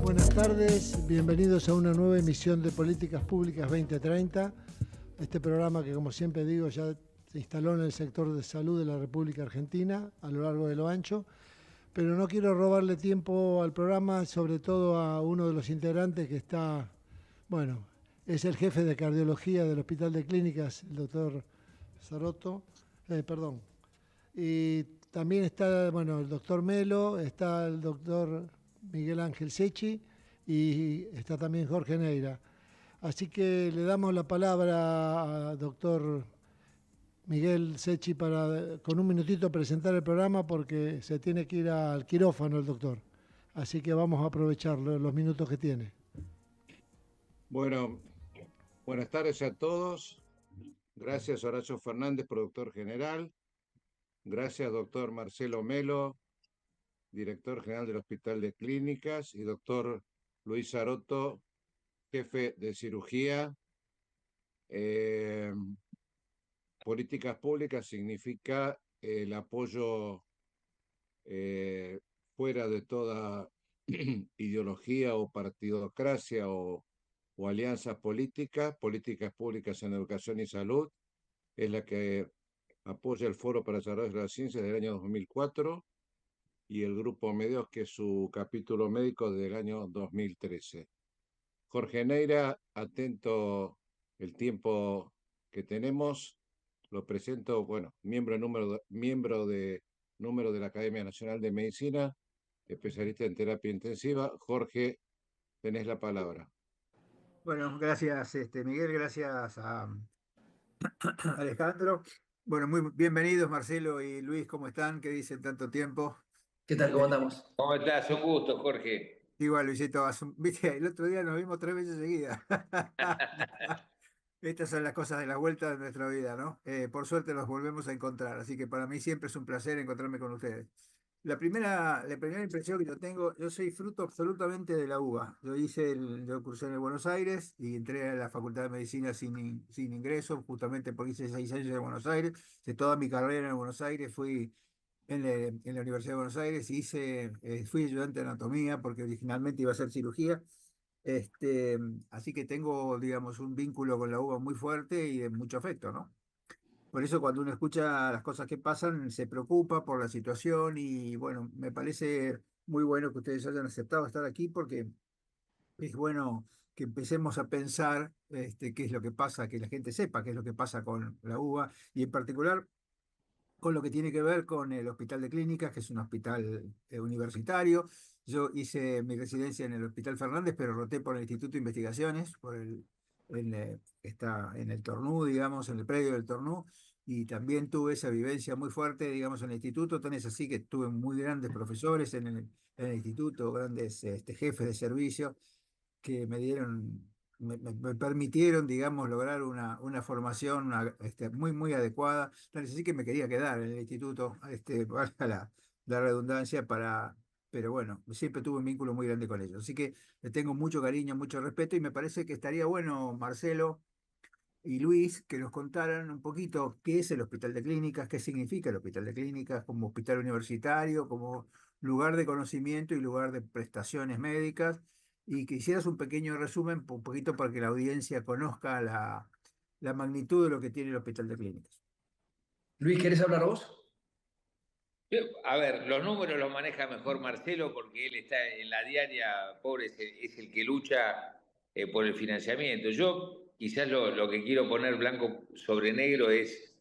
Buenas tardes, bienvenidos a una nueva emisión de Políticas Públicas 2030. Este programa que, como siempre digo, ya se instaló en el sector de salud de la República Argentina a lo largo de lo ancho. Pero no quiero robarle tiempo al programa, sobre todo a uno de los integrantes que está, bueno, es el jefe de cardiología del Hospital de Clínicas, el doctor Sarotto, Y también está, bueno, el doctor Melo, está el doctor Miguel Ángel Secchi y está también Jorge Neira. Así que le damos la palabra al doctor Miguel Secchi para con un minutito presentar el programa porque se tiene que ir al quirófano el doctor. Así que vamos a aprovechar los minutos que tiene. Bueno, buenas tardes a todos. Gracias Horacio Fernández, productor general. Gracias doctor Marcelo Melo, director general del Hospital de Clínicas, y doctor Luis Sarotto, jefe de cirugía. Políticas públicas significa el apoyo fuera de toda ideología o partidocracia o alianzas políticas públicas en educación y salud. Es la que apoya el Foro para el Desarrollo de la Ciencia del año 2004 y el Grupo Medios, que es su capítulo médico del año 2013. Jorge Neira, atento el tiempo que tenemos, lo presento, bueno, miembro de la Academia Nacional de Medicina, especialista en terapia intensiva. Jorge, tenés la palabra. Bueno, gracias Miguel, gracias a Alejandro. Bueno, muy bienvenidos Marcelo y Luis, ¿cómo están? ¿Qué dicen tanto tiempo? ¿Qué tal? ¿Cómo andamos? ¿Cómo estás? Un gusto, Jorge. Igual, Luisito, viste, el otro día nos vimos 3 veces seguidas. Estas son las cosas de la vuelta de nuestra vida, ¿no? Por suerte los volvemos a encontrar, así que para mí siempre es un placer encontrarme con ustedes. La primera impresión que yo tengo, yo soy fruto absolutamente de la UBA. Yo cursé en el Buenos Aires y entré a la Facultad de Medicina sin ingreso, justamente porque hice 6 años en Buenos Aires. Hice toda mi carrera en Buenos Aires, fui en la Universidad de Buenos Aires, fui ayudante de anatomía porque originalmente iba a hacer cirugía. Este, Así que tengo, digamos, un vínculo con la UBA muy fuerte y de mucho afecto, ¿no? Por eso cuando uno escucha las cosas que pasan, se preocupa por la situación y bueno, me parece muy bueno que ustedes hayan aceptado estar aquí porque es bueno que empecemos a pensar qué es lo que pasa, que la gente sepa qué es lo que pasa con la UBA y en particular con lo que tiene que ver con el Hospital de Clínicas, que es un hospital universitario. Yo hice mi residencia en el Hospital Fernández, pero roté por el Instituto de Investigaciones, que está en el Tornú, digamos, en el predio del Tornú, y también tuve esa vivencia muy fuerte, digamos, en el instituto. Tenés así que tuve muy grandes profesores en el instituto, grandes jefes de servicio que me permitieron, digamos, lograr una formación muy, muy adecuada. Entonces sí que me quería quedar en el instituto, valga la redundancia, pero bueno, siempre tuve un vínculo muy grande con ellos. Así que le tengo mucho cariño, mucho respeto y me parece que estaría bueno, Marcelo y Luis, que nos contaran un poquito qué es el Hospital de Clínicas, qué significa el Hospital de Clínicas como hospital universitario, como lugar de conocimiento y lugar de prestaciones médicas, y que hicieras un pequeño resumen, un poquito para que la audiencia conozca la magnitud de lo que tiene el Hospital de Clínicas. Luis, ¿querés hablar vos? A ver, los números los maneja mejor Marcelo porque él está en la diaria, pobre, es el que lucha por el financiamiento. Yo quizás lo que quiero poner blanco sobre negro es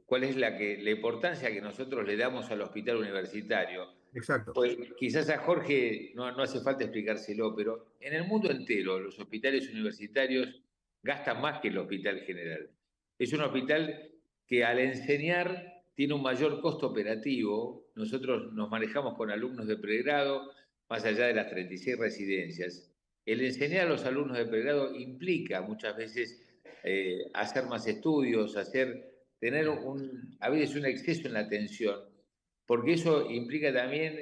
cuál es la importancia que nosotros le damos al hospital universitario. Exacto. Pues quizás a Jorge no hace falta explicárselo, pero en el mundo entero los hospitales universitarios gastan más que el hospital general. Es un hospital que al enseñar tiene un mayor costo operativo. Nosotros nos manejamos con alumnos de pregrado, más allá de las 36 residencias. El enseñar a los alumnos de pregrado implica muchas veces hacer más estudios, tener a veces un exceso en la atención, porque eso implica también,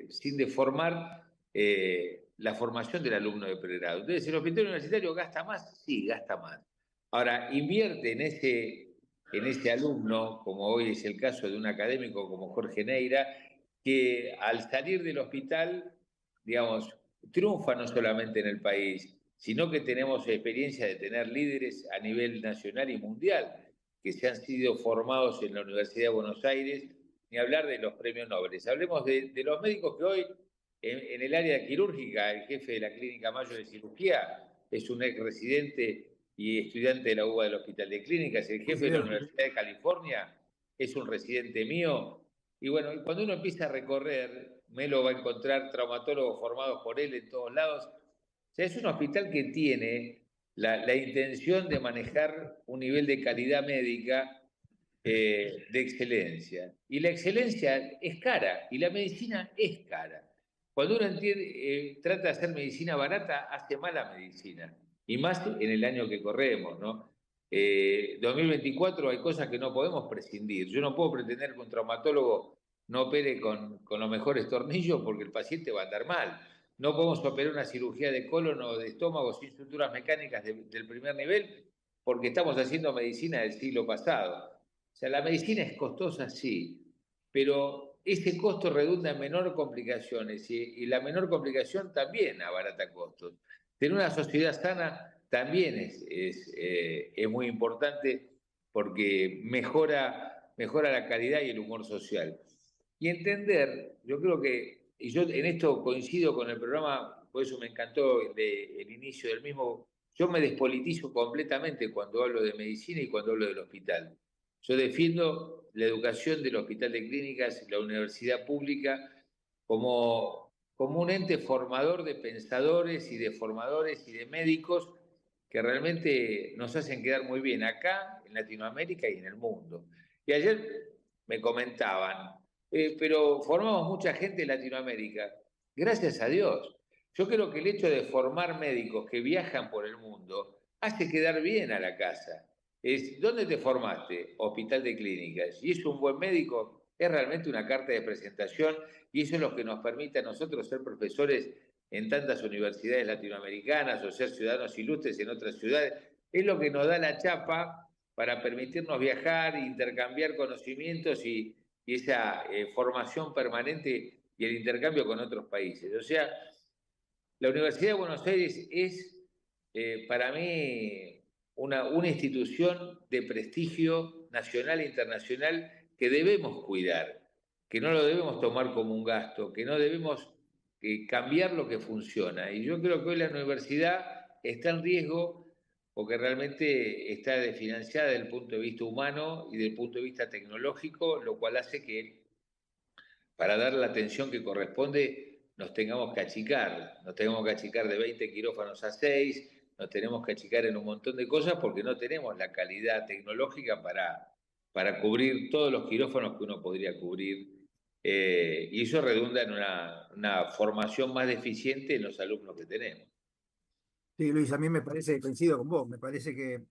sin deformar, la formación del alumno de pregrado. Entonces, ¿el hospital universitario gasta más? Sí, gasta más. Ahora, invierte en ese alumno, como hoy es el caso de un académico como Jorge Neira, que al salir del hospital digamos, triunfa no solamente en el país, sino que tenemos experiencia de tener líderes a nivel nacional y mundial que se han sido formados en la Universidad de Buenos Aires, ni hablar de los premios Nobel. Hablemos de los médicos que hoy, en el área quirúrgica, el jefe de la Clínica Mayo de Cirugía es un ex residente y estudiante de la UBA del Hospital de Clínicas, el jefe de la Universidad de California es un residente mío. Y bueno, cuando uno empieza a recorrer, Melo va a encontrar traumatólogos formados por él en todos lados. O sea, es un hospital que tiene la intención de manejar un nivel de calidad médica de excelencia. Y la excelencia es cara, y la medicina es cara. Cuando uno trata de hacer medicina barata, hace mala medicina. Y más en el año que corremos, ¿no? 2024 hay cosas que no podemos prescindir. Yo no puedo pretender que un traumatólogo no opere con los mejores tornillos porque el paciente va a andar mal. No podemos operar una cirugía de colon o de estómago sin suturas mecánicas del primer nivel porque estamos haciendo medicina del siglo pasado. O sea, la medicina es costosa, sí, pero ese costo redunda en menor complicaciones y la menor complicación también abarata costos. Tener una sociedad sana también es muy importante porque mejora la calidad y el humor social. Y entender, yo creo que, y yo en esto coincido con el programa, por eso me encantó el inicio del mismo, yo me despolitizo completamente cuando hablo de medicina y cuando hablo del hospital. Yo defiendo la educación del Hospital de Clínicas, la universidad pública, como un ente formador de pensadores y de formadores y de médicos que realmente nos hacen quedar muy bien acá, en Latinoamérica y en el mundo. Y ayer me comentaban, pero formamos mucha gente en Latinoamérica. Gracias a Dios. Yo creo que el hecho de formar médicos que viajan por el mundo hace quedar bien a la casa. ¿Dónde te formaste? Hospital de Clínicas. Y es un buen médico, es realmente una carta de presentación y eso es lo que nos permite a nosotros ser profesores en tantas universidades latinoamericanas o ser ciudadanos ilustres en otras ciudades. Es lo que nos da la chapa para permitirnos viajar, intercambiar conocimientos y esa formación permanente y el intercambio con otros países. O sea, la Universidad de Buenos Aires es para mí una institución de prestigio nacional e internacional que debemos cuidar, que no lo debemos tomar como un gasto, que no debemos cambiar lo que funciona. Y yo creo que hoy la universidad está en riesgo porque realmente está desfinanciada desde el punto de vista humano y desde el punto de vista tecnológico, lo cual hace que para dar la atención que corresponde nos tengamos que achicar de 20 quirófanos a 6, nos tenemos que achicar en un montón de cosas porque no tenemos la calidad tecnológica para cubrir todos los quirófanos que uno podría cubrir. Y eso redunda en una formación más deficiente en los alumnos que tenemos. Sí, Luis, a mí me parece, coincido con vos, me parece que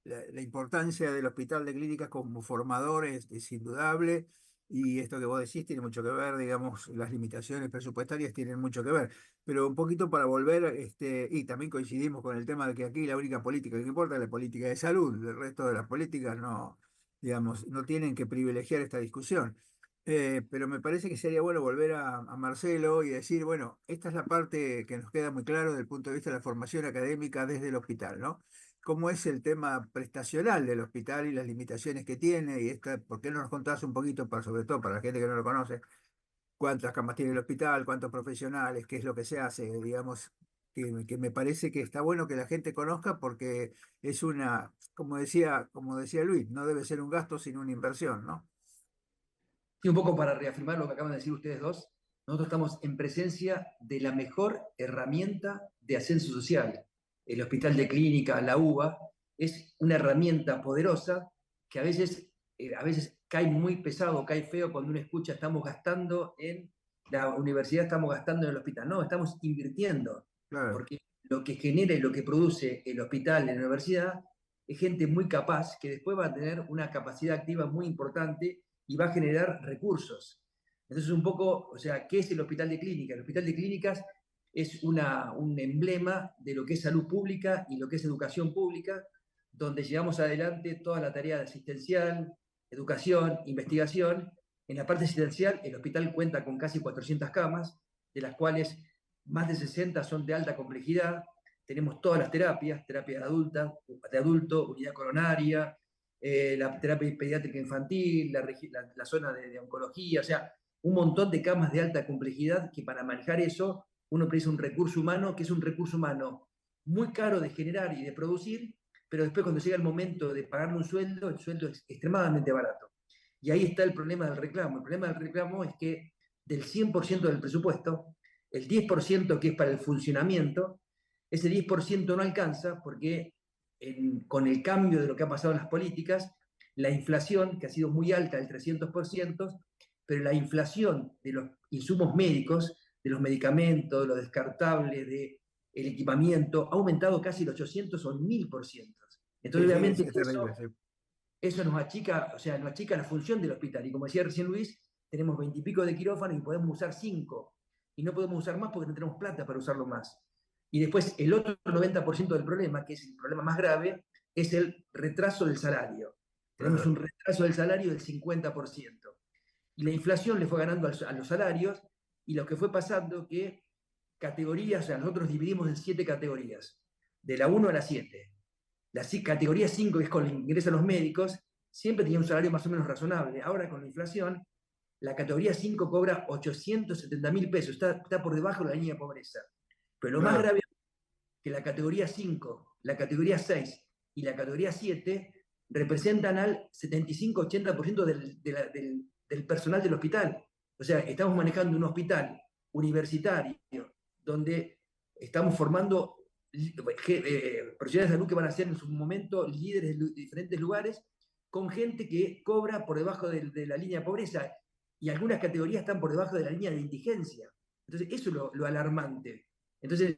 la importancia del Hospital de Clínicas como formador es indudable y esto que vos decís tiene mucho que ver, digamos, las limitaciones presupuestarias tienen mucho que ver, pero un poquito para volver, y también coincidimos con el tema de que aquí la única política que importa es la política de salud, el resto de las políticas no, digamos, no tienen que privilegiar esta discusión. Pero me parece que sería bueno volver a Marcelo y decir, bueno, esta es la parte que nos queda muy claro desde el punto de vista de la formación académica desde el hospital, ¿no? ¿Cómo es el tema prestacional del hospital y las limitaciones que tiene? Y ¿por qué no nos contás un poquito, sobre todo para la gente que no lo conoce, cuántas camas tiene el hospital, cuántos profesionales, qué es lo que se hace, digamos, que me parece que está bueno que la gente conozca porque es como decía Luis, no debe ser un gasto sino una inversión, ¿no? Y un poco para reafirmar lo que acaban de decir ustedes dos, nosotros estamos en presencia de la mejor herramienta de ascenso social. El Hospital de Clínica, la UBA, es una herramienta poderosa que a veces cae muy pesado, cae feo cuando uno escucha estamos gastando en la universidad, estamos gastando en el hospital. No, estamos invirtiendo. Claro. Porque lo que genera y lo que produce el hospital, la universidad, es gente muy capaz que después va a tener una capacidad activa muy importante y va a generar recursos. Entonces, un poco, o sea, ¿qué es el Hospital de Clínicas? El Hospital de Clínicas es un emblema de lo que es salud pública y lo que es educación pública, donde llevamos adelante toda la tarea asistencial, educación, investigación. En la parte asistencial, el hospital cuenta con casi 400 camas, de las cuales más de 60 son de alta complejidad. Tenemos todas las terapias, terapia de adulto, unidad coronaria, la terapia pediátrica infantil, la zona de oncología, o sea, un montón de camas de alta complejidad que para manejar eso uno precisa un recurso humano, que es un recurso humano muy caro de generar y de producir, pero después cuando llega el momento de pagarle un sueldo, el sueldo es extremadamente barato. Y ahí está el problema del reclamo. El problema del reclamo es que del 100% del presupuesto, el 10% que es para el funcionamiento, ese 10% no alcanza porque con el cambio de lo que ha pasado en las políticas, la inflación, que ha sido muy alta, del 300%, pero la inflación de los insumos médicos, de los medicamentos, de los descartables, del equipamiento, ha aumentado casi el 800 o el 1000%. Entonces, Sí, obviamente, es terrible, sí. eso nos achica, o sea, nos achica la función del hospital. Y como decía recién Luis, tenemos 20 y pico de quirófanos y podemos usar 5. Y no podemos usar más porque no tenemos plata para usarlo más. Y después el otro 90% del problema, que es el problema más grave, es el retraso del salario. Tenemos un retraso del salario del 50%. Y la inflación le fue ganando a los salarios, y lo que fue pasando que categorías, o sea, nosotros dividimos en 7 categorías, de la 1 a la 7. La categoría 5, que es con la que ingresan los médicos, siempre tenía un salario más o menos razonable. Ahora con la inflación, la categoría 5 cobra 870.000 pesos, está por debajo de la línea de pobreza. Pero lo más grave es que la categoría 5, la categoría 6 y la categoría 7 representan al 75-80% del personal del hospital. O sea, estamos manejando un hospital universitario donde estamos formando profesionales de salud que van a ser en su momento líderes de diferentes lugares, con gente que cobra por debajo de la línea de pobreza, y algunas categorías están por debajo de la línea de indigencia. Entonces, eso es lo alarmante. Entonces,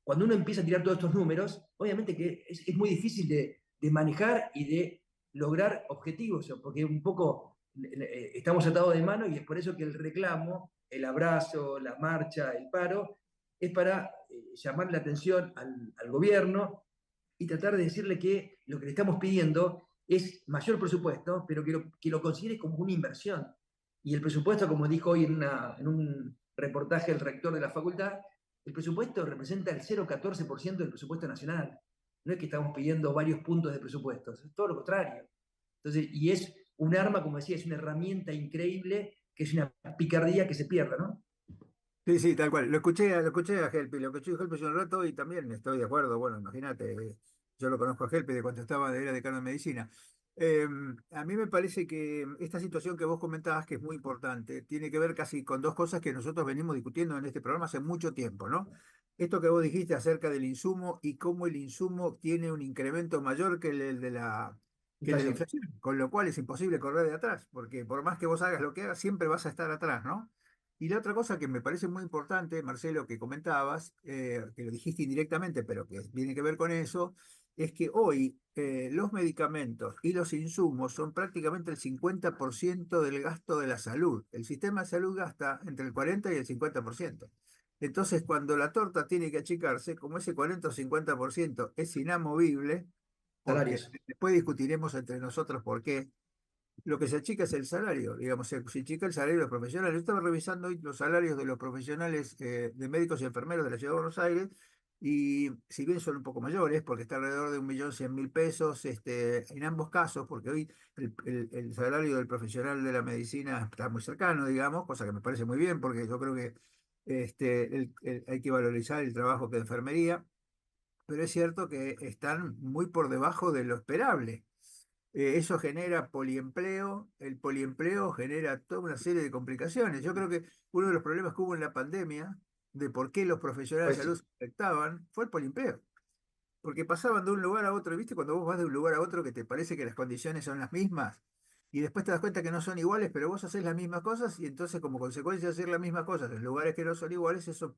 cuando uno empieza a tirar todos estos números, obviamente que es muy difícil de manejar y de lograr objetivos, porque un poco estamos atados de mano, y es por eso que el reclamo, el abrazo, la marcha, el paro, es para llamar la atención al gobierno y tratar de decirle que lo que le estamos pidiendo es mayor presupuesto, pero que lo considere como una inversión. Y el presupuesto, como dijo hoy en un reportaje el rector de la facultad, el presupuesto representa el 0,14% del presupuesto nacional. No es que estamos pidiendo varios puntos de presupuesto, es todo lo contrario. Entonces, y es un arma, como decía, es una herramienta increíble, que es una picardía que se pierda, ¿no? Sí, sí, tal cual. Lo escuché a Helpi, lo escuché a Helpi hace un rato y también estoy de acuerdo. Bueno, imagínate, yo lo conozco a Helpi de cuando era decano de medicina. A mí me parece que esta situación que vos comentabas, que es muy importante, tiene que ver casi con dos cosas que nosotros venimos discutiendo en este programa hace mucho tiempo, ¿no? Esto que vos dijiste acerca del insumo y cómo el insumo tiene un incremento mayor que el de la Inflación. inflación, con lo cual es imposible correr de atrás, porque por más que vos hagas lo que hagas, siempre vas a estar atrás, ¿no? Y la otra cosa que me parece muy importante, Marcelo, que comentabas, que lo dijiste indirectamente, pero que tiene que ver con eso, es que hoy los medicamentos y los insumos son prácticamente el 50% del gasto de la salud. El sistema de salud gasta entre el 40 y el 50%. Entonces, cuando la torta tiene que achicarse, como ese 40 o 50% es inamovible, porque Salarios. después discutiremos entre nosotros por qué, lo que se achica es el salario, digamos, se achica el salario de los profesionales. Yo estaba revisando hoy los salarios de los profesionales de médicos y enfermeros de la Ciudad de Buenos Aires, y si bien son un poco mayores, porque está alrededor de 1.100.000 pesos, en ambos casos, porque hoy el salario del profesional de la medicina está muy cercano, digamos, cosa que me parece muy bien, porque yo creo que hay que valorizar el trabajo de enfermería, pero es cierto que están muy por debajo de lo esperable. Eso genera poliempleo, el poliempleo genera toda una serie de complicaciones. Yo creo que uno de los problemas que hubo en la pandemia, de por qué los profesionales de Pues salud se afectaban, fue el poliempleo. Porque pasaban de un lugar a otro, ¿viste? Cuando vos vas de un lugar a otro que te parece que las condiciones son las mismas, y después te das cuenta que no son iguales, pero vos haces las mismas cosas, y entonces como consecuencia de hacer las mismas cosas en lugares que no son iguales, eso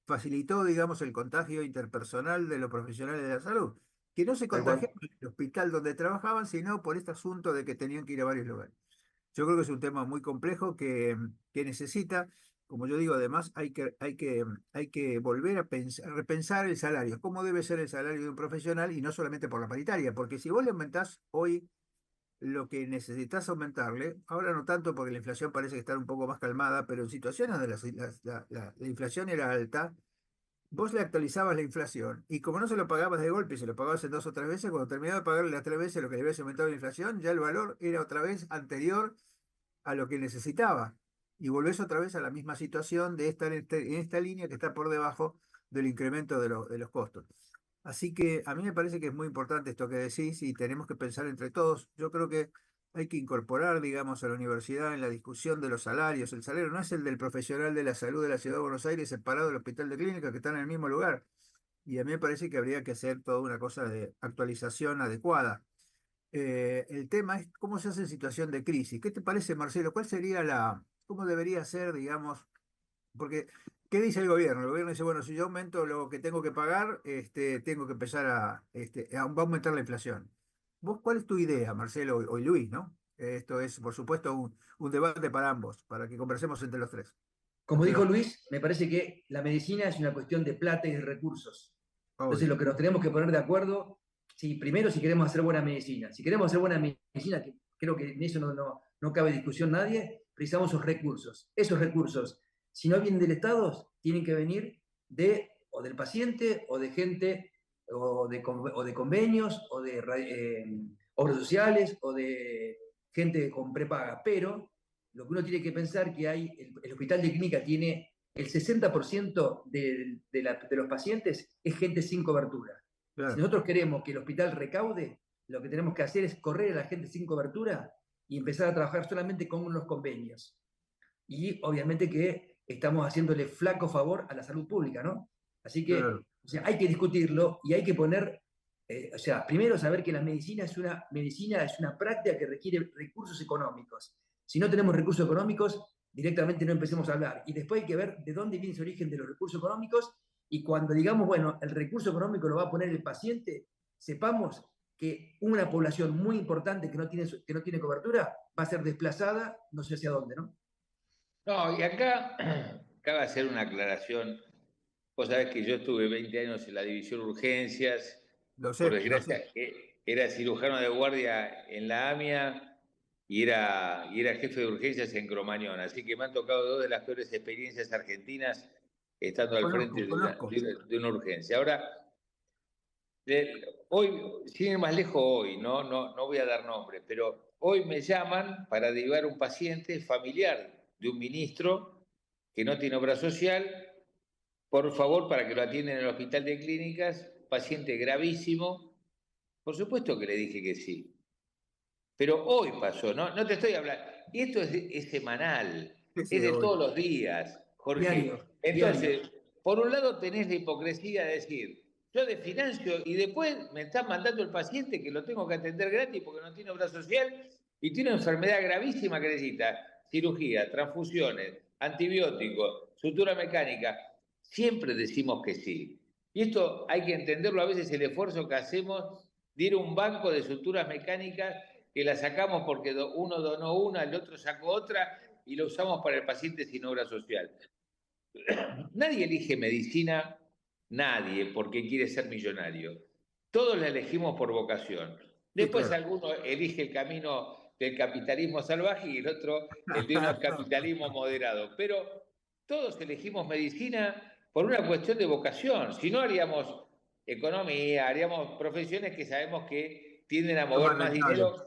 facilitó, digamos, el contagio interpersonal de los profesionales de la salud, que no se tal cual. contagiaban en el hospital donde trabajaban, sino por este asunto de que tenían que ir a varios lugares. Yo creo que es un tema muy complejo que necesita, como yo digo, además hay que volver a repensar el salario, cómo debe ser el salario de un profesional y no solamente por la paritaria, porque si vos le aumentás hoy lo que necesitas aumentarle, ahora no tanto porque la inflación parece que está un poco más calmada, pero en situaciones donde la inflación era alta, vos le actualizabas la inflación y como no se lo pagabas de golpe, se lo pagabas en 2 o 3 veces, cuando terminaba de pagarle las 3 veces lo que le habías aumentado la inflación, ya el valor era otra vez anterior a lo que necesitaba. Y volvés otra vez a la misma situación de estar en esta línea que está por debajo del incremento de los costos. Así que a mí me parece que es muy importante esto que decís y tenemos que pensar entre todos. Yo creo que hay que incorporar, digamos, a la universidad en la discusión de los salarios. El salario no es el del profesional de la salud de la Ciudad de Buenos Aires separado del hospital de clínica que están en el mismo lugar. Y a mí me parece que habría que hacer toda una cosa de actualización adecuada. El tema es cómo se hace en situación de crisis. ¿Qué te parece, Marcelo? ¿Cómo debería ser, digamos, porque, ¿qué dice el gobierno? El gobierno dice, bueno, si yo aumento lo que tengo que pagar, tengo que empezar va a aumentar la inflación. ¿Vos cuál es tu idea, Marcelo o Luis, ¿no? Esto es, por supuesto, un debate para ambos, para que conversemos entre los tres. Como dijo Luis, me parece que la medicina es una cuestión de plata y de recursos. Entonces, Obvio. lo que nos tenemos que poner de acuerdo, primero si queremos hacer buena medicina. Si queremos hacer buena medicina, que creo que en eso no cabe discusión nadie, precisamos esos recursos. Esos recursos, si no vienen del Estado, tienen que venir o del paciente, o de gente, o de convenios, o de obras sociales, o de gente con prepaga. Pero lo que uno tiene que pensar que el hospital de clínica tiene el 60% de los pacientes es gente sin cobertura. Claro. Si nosotros queremos que el hospital recaude, lo que tenemos que hacer es correr a la gente sin cobertura y empezar a trabajar solamente con los convenios. Y obviamente que estamos haciéndole flaco favor a la salud pública, ¿no? Así que Claro. o sea, hay que discutirlo y hay que poner, primero saber que la medicina es una práctica que requiere recursos económicos. Si no tenemos recursos económicos, directamente no empecemos a hablar. Y después hay que ver de dónde viene ese origen de los recursos económicos y cuando digamos, bueno, el recurso económico lo va a poner el paciente, sepamos que una población muy importante que no tiene cobertura va a ser desplazada no sé hacia dónde, ¿no? No, y acá cabe hacer una aclaración. Vos sabés que yo estuve 20 años en la división urgencias, Lo sé, por lo desgracia, sé. era cirujano de guardia en la AMIA y era jefe de urgencias en Cromañón. Así que me han tocado dos de las peores experiencias argentinas estando al frente Conozco. de una urgencia. Ahora, hoy, sin ir más lejos hoy, no voy a dar nombres, pero hoy me llaman para derivar un paciente familiar de un ministro que no tiene obra social, por favor, para que lo atiendan en el hospital de clínicas, paciente gravísimo. Por supuesto que le dije que sí. Pero hoy pasó, no te estoy hablando. Y esto es semanal, Sí, es de hoy. todos los días, Jorge. Diario. Entonces, por un lado tenés la hipocresía de decir, yo desfinancio y después me están mandando el paciente que lo tengo que atender gratis porque no tiene obra social y tiene una enfermedad gravísima que necesita cirugía, transfusiones, antibióticos, sutura mecánica. Siempre decimos que sí. Y esto hay que entenderlo a veces el esfuerzo que hacemos de ir a un banco de suturas mecánicas que la sacamos porque uno donó una, el otro sacó otra y lo usamos para el paciente sin obra social. Nadie elige medicina, nadie, porque quiere ser millonario. Todos la elegimos por vocación. Después Sí, claro. alguno elige el camino del capitalismo salvaje y el otro el de un capitalismo moderado. Pero todos elegimos medicina por una cuestión de vocación. Si no, haríamos economía, haríamos profesiones que sabemos que tienden a mover más dinero.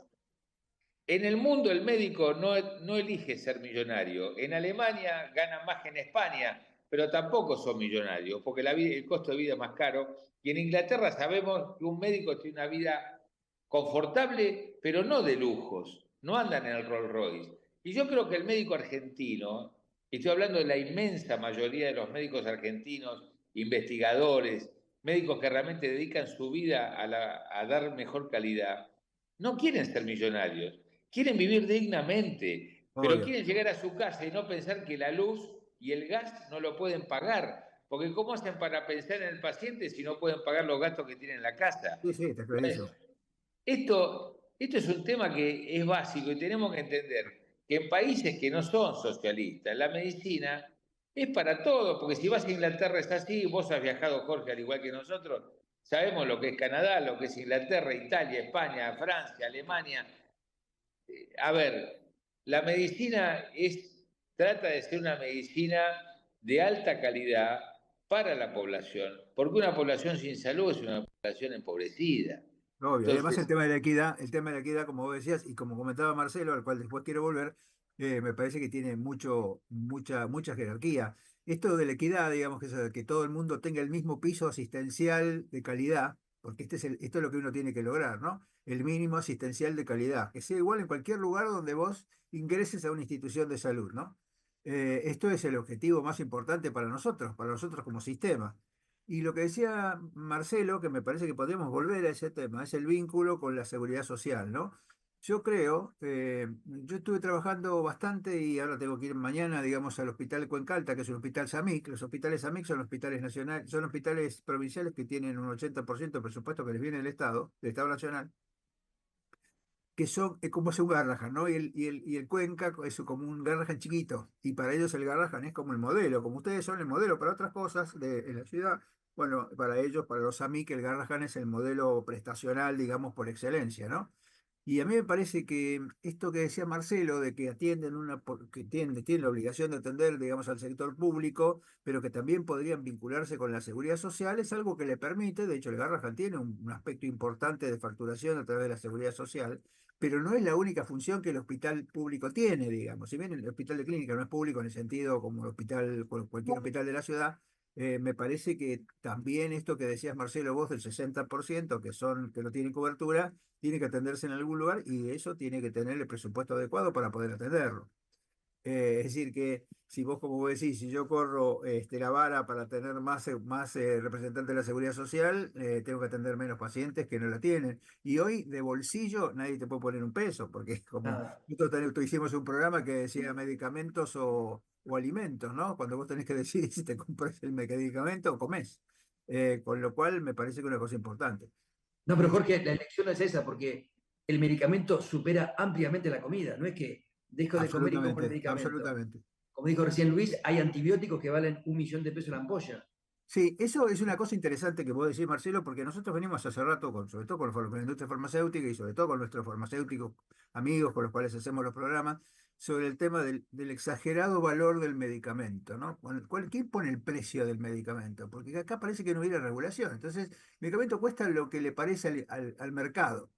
En el mundo el médico no elige ser millonario. En Alemania ganan más que en España, pero tampoco son millonarios, porque el costo de vida es más caro. Y en Inglaterra sabemos que un médico tiene una vida confortable, pero no de lujos. No andan en el Rolls Royce. Y yo creo que el médico argentino, y estoy hablando de la inmensa mayoría de los médicos argentinos, investigadores, médicos que realmente dedican su vida a dar mejor calidad, no quieren ser millonarios. Quieren vivir dignamente, pero Obvio. quieren llegar a su casa y no pensar que la luz y el gas no lo pueden pagar. Porque ¿cómo hacen para pensar en el paciente si no pueden pagar los gastos que tienen en la casa? Sí, está clarísimo. Esto es un tema que es básico y tenemos que entender que en países que no son socialistas, la medicina es para todos, porque si vas a Inglaterra es así, vos has viajado, Jorge, al igual que nosotros, sabemos lo que es Canadá, lo que es Inglaterra, Italia, España, Francia, Alemania. A ver, la medicina trata de ser una medicina de alta calidad para la población, porque una población sin salud es una población empobrecida. Obvio, y además Entonces, el tema de la equidad, como vos decías, y como comentaba Marcelo, al cual después quiero volver, me parece que tiene mucha jerarquía. Esto de la equidad, digamos, que todo el mundo tenga el mismo piso asistencial de calidad, porque esto es lo que uno tiene que lograr, ¿no? El mínimo asistencial de calidad, que sea igual en cualquier lugar donde vos ingreses a una institución de salud, ¿no? Esto es el objetivo más importante para nosotros como sistema. Y lo que decía Marcelo, que me parece que podemos volver a ese tema, es el vínculo con la seguridad social, ¿no? Yo creo, yo estuve trabajando bastante y ahora tengo que ir mañana, digamos, al Hospital Cuencalta, que es un hospital SAMIC. Los hospitales SAMIC son hospitales nacionales, son hospitales provinciales que tienen un 80% de presupuesto que les viene del Estado Nacional, que son como es un Garrahan, ¿no? Y el Cuenca es como un Garrahan chiquito, y para ellos el Garrahan es como el modelo, como ustedes son el modelo para otras cosas en la ciudad, bueno, para ellos, para los AMIC, el Garrahan es el modelo prestacional, digamos, por excelencia, ¿no? Y a mí me parece que esto que decía Marcelo, de que que tienen la obligación de atender, digamos, al sector público, pero que también podrían vincularse con la seguridad social, es algo que le permite, de hecho el Garrahan tiene un aspecto importante de facturación a través de la seguridad social, pero no es la única función que el hospital público tiene, digamos. Si bien el hospital de clínica no es público en el sentido como cualquier hospital de la ciudad, me parece que también esto que decías, Marcelo, vos del 60% que no tienen cobertura, tiene que atenderse en algún lugar y eso tiene que tener el presupuesto adecuado para poder atenderlo. Es decir, que si vos, como vos decís, si yo corro la vara para tener más representantes de la seguridad social, tengo que atender menos pacientes que no la tienen. Y hoy, de bolsillo, nadie te puede poner un peso, porque como Nada. nosotros hicimos un programa que decía medicamentos o alimentos, ¿no? Cuando vos tenés que decidir si te compras el medicamento o comés. Con lo cual, me parece que es una cosa importante. No, pero Y Jorge, la elección no es esa, porque el medicamento supera ampliamente la comida. No es que dejo de comer y como el absolutamente, medicamento. absolutamente. Como dijo recién Luis, hay antibióticos que valen 1 millón de pesos la ampolla. Sí, eso es una cosa interesante que vos decís, Marcelo, porque nosotros venimos hace rato, sobre todo con la industria farmacéutica y sobre todo con nuestros farmacéuticos amigos con los cuales hacemos los programas, sobre el tema del exagerado valor del medicamento, ¿no? ¿Quién pone el precio del medicamento? Porque acá parece que no hubiera regulación. Entonces, el medicamento cuesta lo que le parece al mercado.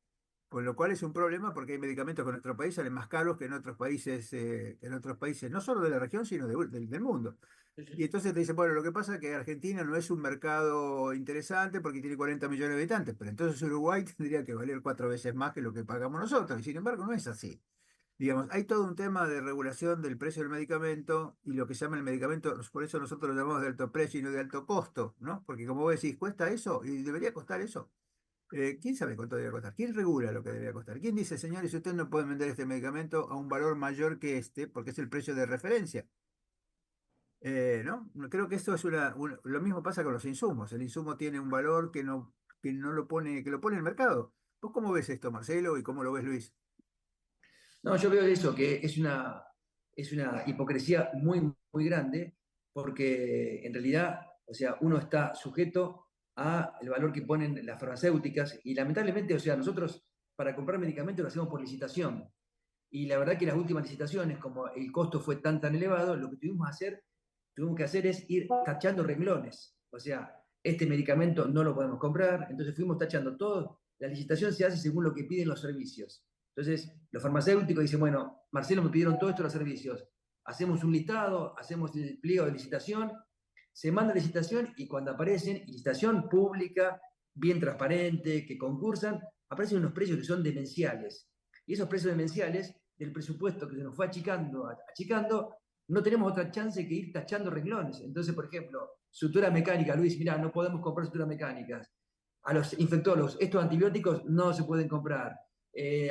Con lo cual es un problema porque hay medicamentos que en nuestro país salen más caros que en otros países, no solo de la región, sino del mundo. Y entonces te dicen, bueno, lo que pasa es que Argentina no es un mercado interesante porque tiene 40 millones de habitantes, pero entonces Uruguay tendría que valer 4 veces más que lo que pagamos nosotros. Y sin embargo, no es así. Digamos, hay todo un tema de regulación del precio del medicamento y lo que se llama el medicamento, por eso nosotros lo llamamos de alto precio y no de alto costo, ¿no? Porque como vos decís, cuesta eso y debería costar eso. ¿Quién sabe cuánto debería costar? ¿Quién regula lo que debería costar? ¿Quién dice, señores, ustedes no pueden vender este medicamento a un valor mayor que este porque es el precio de referencia? ¿No? Creo que esto es lo mismo pasa con los insumos. El insumo tiene un valor que no lo pone, que lo pone el mercado. ¿Vos cómo ves esto, Marcelo, y cómo lo ves, Luis? No, yo veo eso, que es una hipocresía muy, muy grande, porque en realidad, o sea, uno está sujeto a el valor que ponen las farmacéuticas y lamentablemente, o sea, nosotros para comprar medicamentos lo hacemos por licitación. Y la verdad que las últimas licitaciones, como el costo fue tan elevado, lo que tuvimos que hacer es ir tachando renglones. O sea, este medicamento no lo podemos comprar, entonces fuimos tachando todo. La licitación se hace según lo que piden los servicios. Entonces, los farmacéuticos dicen, bueno, Marcelo, me pidieron todo esto los servicios. Hacemos un listado, hacemos el pliego de licitación, se manda licitación y cuando aparecen, licitación pública, bien transparente, que concursan, aparecen unos precios que son demenciales. Y esos precios demenciales, del presupuesto que se nos fue achicando, no tenemos otra chance que ir tachando renglones. Entonces, por ejemplo, sutura mecánica, Luis, mira, no podemos comprar suturas mecánicas. A los infectólogos, estos antibióticos no se pueden comprar.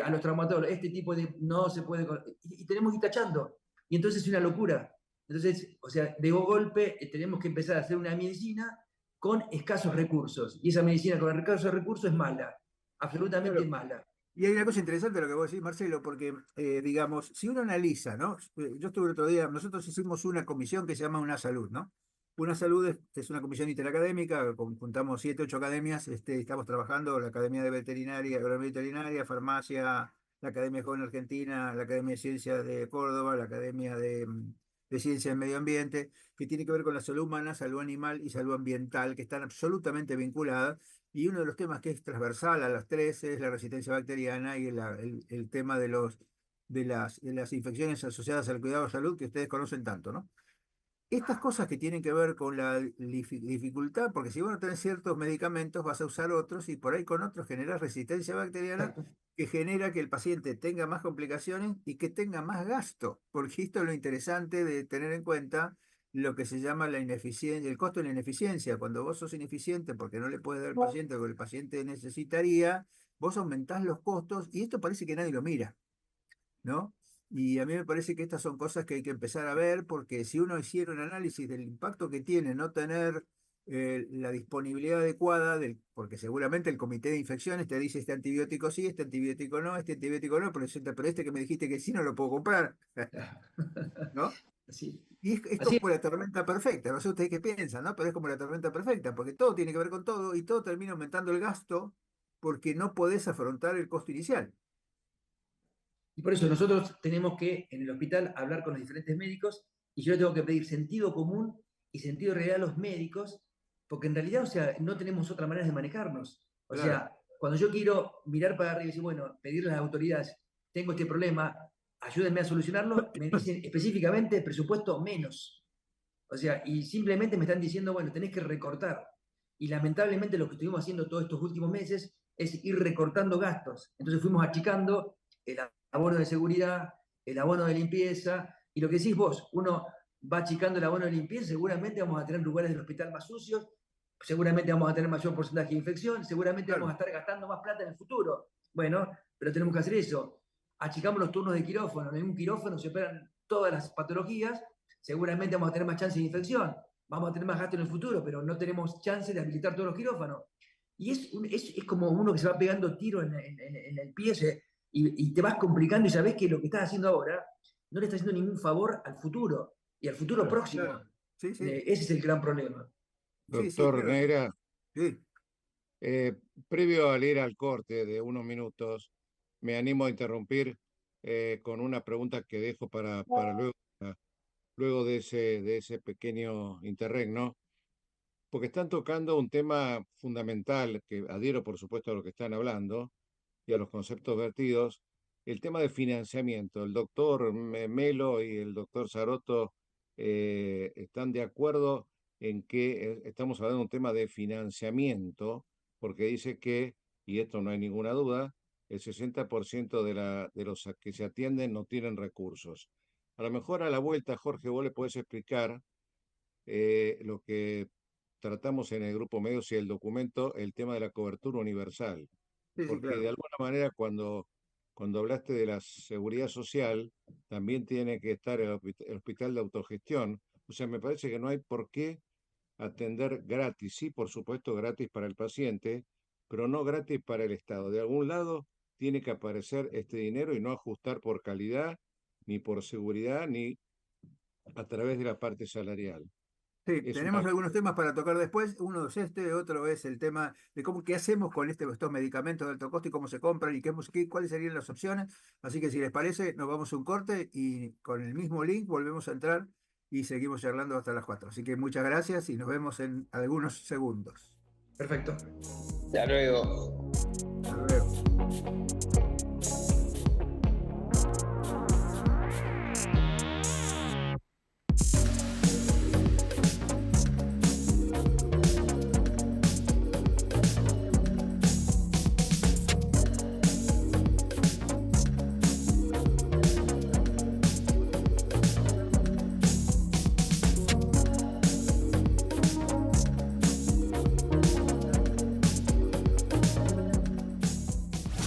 A los traumatólogos, este tipo de no se puede comprar. Y tenemos que ir tachando. Y entonces es una locura. Entonces, o sea, de golpe tenemos que empezar a hacer una medicina con escasos recursos. Y esa medicina con escasos recursos es mala, absolutamente Claro. mala. Y hay una cosa interesante lo que vos decís, Marcelo, porque, digamos, si uno analiza, ¿no? Yo estuve el otro día, nosotros hicimos una comisión que se llama Una Salud, ¿no? Una Salud es una comisión interacadémica, juntamos 7, 8 academias, estamos trabajando, la Academia de Veterinaria, Agronomía Veterinaria, Farmacia, la Academia Joven Argentina, la Academia de Ciencias de Córdoba, la Academia de Ciencias del Medio Ambiente, que tiene que ver con la salud humana, salud animal y salud ambiental, que están absolutamente vinculadas. Y uno de los temas que es transversal a las tres es la resistencia bacteriana y el tema de las infecciones asociadas al cuidado de salud que ustedes conocen tanto, ¿no? Estas cosas que tienen que ver con la dificultad, porque si vos no tenés ciertos medicamentos, vas a usar otros y por ahí con otros generas resistencia bacteriana que genera que el paciente tenga más complicaciones y que tenga más gasto, porque esto es lo interesante de tener en cuenta lo que se llama la ineficiencia, el costo de la ineficiencia. Cuando vos sos ineficiente porque no le puedes dar al paciente lo que el paciente necesitaría, vos aumentás los costos y esto parece que nadie lo mira, ¿no? Y a mí me parece que estas son cosas que hay que empezar a ver, porque si uno hiciera un análisis del impacto que tiene no tener la disponibilidad adecuada, porque seguramente el comité de infecciones te dice este antibiótico sí, este antibiótico no, pero este que me dijiste que sí no lo puedo comprar, ¿no? Sí. Y es como la tormenta perfecta, no sé ustedes qué piensan, ¿no? Pero es como la tormenta perfecta, porque todo tiene que ver con todo y todo termina aumentando el gasto porque no podés afrontar el costo inicial. Y por eso nosotros tenemos que, en el hospital, hablar con los diferentes médicos y yo le tengo que pedir sentido común y sentido real a los médicos, porque en realidad, o sea, no tenemos otra manera de manejarnos. O Claro. sea, cuando yo quiero mirar para arriba y decir, bueno, pedirle a las autoridades, tengo este problema, ayúdenme a solucionarlo, me dicen específicamente presupuesto menos. O sea, y simplemente me están diciendo, bueno, tenés que recortar. Y lamentablemente lo que estuvimos haciendo todos estos últimos meses es ir recortando gastos. Entonces fuimos achicando el abono de seguridad, el abono de limpieza, y lo que decís vos, uno va achicando el abono de limpieza, seguramente vamos a tener lugares del hospital más sucios, seguramente vamos a tener mayor porcentaje de infección, seguramente vamos a estar gastando más plata en el futuro. Bueno, pero tenemos que hacer eso. Achicamos los turnos de quirófano, en un quirófano se operan todas las patologías, seguramente vamos a tener más chance de infección, vamos a tener más gasto en el futuro, pero no tenemos chance de habilitar todos los quirófanos. Y es como uno que se va pegando tiro en el pie, y te vas complicando y sabés que lo que estás haciendo ahora no le estás haciendo ningún favor al futuro y al futuro próximo. Claro. Sí, sí. Ese es el gran problema. Doctor claro. Neira, Sí. previo al ir al corte de unos minutos, me animo a interrumpir con una pregunta que dejo para luego de ese pequeño interregno, porque están tocando un tema fundamental que adhiero, por supuesto, a lo que están hablando y a los conceptos vertidos, el tema de financiamiento. El doctor Melo y el doctor Sarotto están de acuerdo en que estamos hablando de un tema de financiamiento, porque dice que, y esto no hay ninguna duda, el 60% de los que se atienden no tienen recursos. A lo mejor a la vuelta, Jorge, vos le podés explicar lo que tratamos en el grupo Medios y el documento, el tema de la cobertura universal. Sí, Porque claro. de alguna manera cuando hablaste de la seguridad social, también tiene que estar el hospital de autogestión. O sea, me parece que no hay por qué atender gratis. Sí, por supuesto, gratis para el paciente, pero no gratis para el Estado. De algún lado tiene que aparecer este dinero y no ajustar por calidad, ni por seguridad, ni a través de la parte salarial. Sí, Es tenemos una... algunos temas para tocar después. Uno es otro es el tema de qué hacemos con estos medicamentos de alto costo y cómo se compran y cuáles serían las opciones. Así que si les parece, nos vamos a un corte y con el mismo link volvemos a entrar y seguimos charlando hasta las 4. Así que muchas gracias y nos vemos en algunos segundos. Perfecto. Hasta luego. Hasta luego.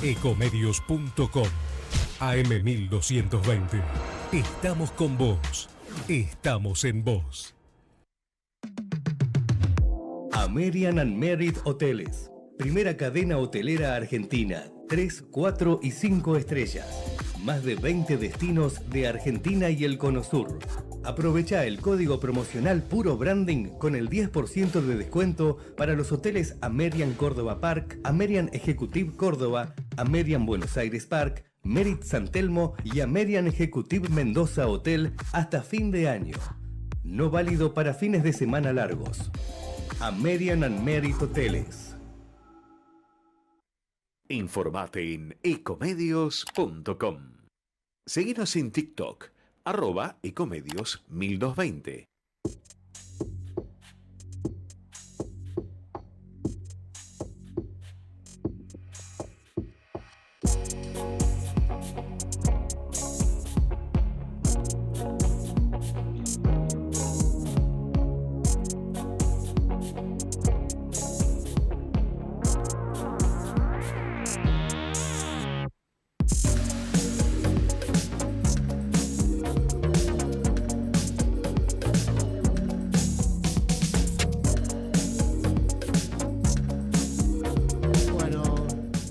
Ecomedios.com AM1220. Estamos con vos. Estamos en vos. American and Merit Hoteles. Primera cadena hotelera argentina. 3, 4 y 5 estrellas. Más de 20 destinos de Argentina y el Cono Sur. Aprovecha el código promocional Puro Branding con el 10% de descuento para los hoteles American Córdoba Park, American Executive Córdoba, American Buenos Aires Park, Merit San Telmo y American Executive Mendoza Hotel hasta fin de año. No válido para fines de semana largos. American and Merit Hoteles. Informate en ecomedios.com. Seguinos en TikTok, @ecomedios1220.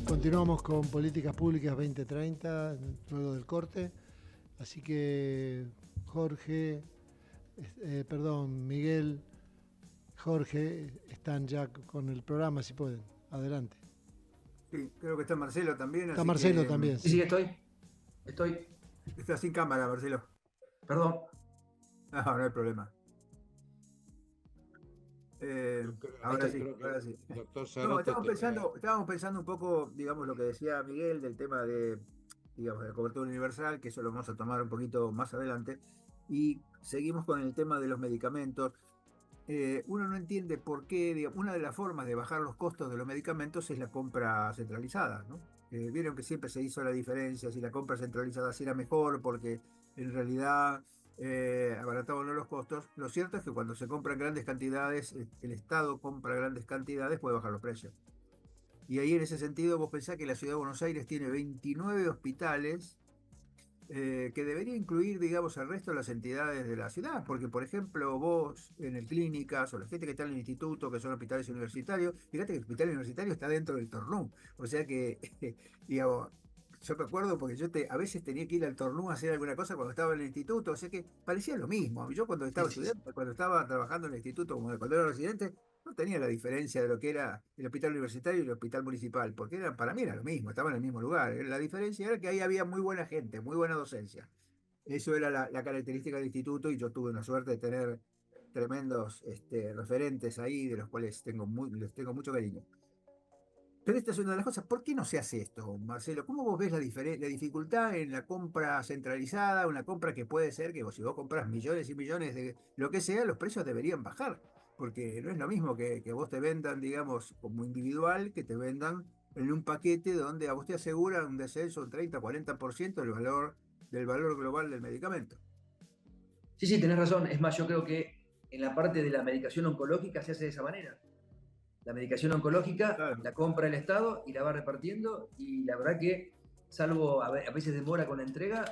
Continuamos con Políticas Públicas 2030, luego del corte. Así que Miguel, Jorge, están ya con el programa, si pueden. Adelante. Sí, creo que está Marcelo también. Está Marcelo que, también. Sí, estoy. Está sin cámara, Marcelo. Perdón. No hay problema. Ahora sí. Doctor No, estábamos pensando un poco, digamos, lo que decía Miguel del tema de, digamos, de la cobertura universal, que eso lo vamos a tomar un poquito más adelante, y seguimos con el tema de los medicamentos. Uno no entiende por qué, digamos, una de las formas de bajar los costos de los medicamentos es la compra centralizada, ¿no? Vieron que siempre se hizo la diferencia si la compra centralizada sí era mejor, porque en realidad abarataban los costos. Lo cierto es que cuando se compran grandes cantidades, el Estado compra grandes cantidades, puede bajar los precios. Y ahí en ese sentido vos pensás que la Ciudad de Buenos Aires tiene 29 hospitales que debería incluir, digamos, al resto de las entidades de la ciudad, porque por ejemplo vos en el clínicas o la gente que está en el instituto, que son hospitales universitarios, fíjate que el hospital universitario está dentro del Tornú, o sea que, digamos, yo me acuerdo porque a veces tenía que ir al Tornú a hacer alguna cosa cuando estaba en el instituto, o sea que parecía lo mismo. Yo cuando estaba estudiando, cuando estaba trabajando en el instituto, como cuando era residente, no tenía la diferencia de lo que era el hospital universitario y el hospital municipal, porque para mí era lo mismo, estaban en el mismo lugar. La diferencia era que ahí había muy buena gente, muy buena docencia. Eso era la característica del instituto, y yo tuve la suerte de tener tremendos referentes ahí, de los cuales les tengo mucho cariño. Pero esta es una de las cosas. ¿Por qué no se hace esto, Marcelo? ¿Cómo vos ves la dificultad en la compra centralizada? Una compra que puede ser que si vos compras millones y millones de lo que sea, los precios deberían bajar. Porque no es lo mismo que vos te vendan, digamos, como individual, que te vendan en un paquete donde a vos te aseguran un descenso del 30-40% del valor global del medicamento. Sí, tenés razón. Es más, yo creo que en la parte de la medicación oncológica se hace de esa manera. La medicación oncológica la compra el Estado y la va repartiendo, y la verdad que, salvo a veces demora con la entrega,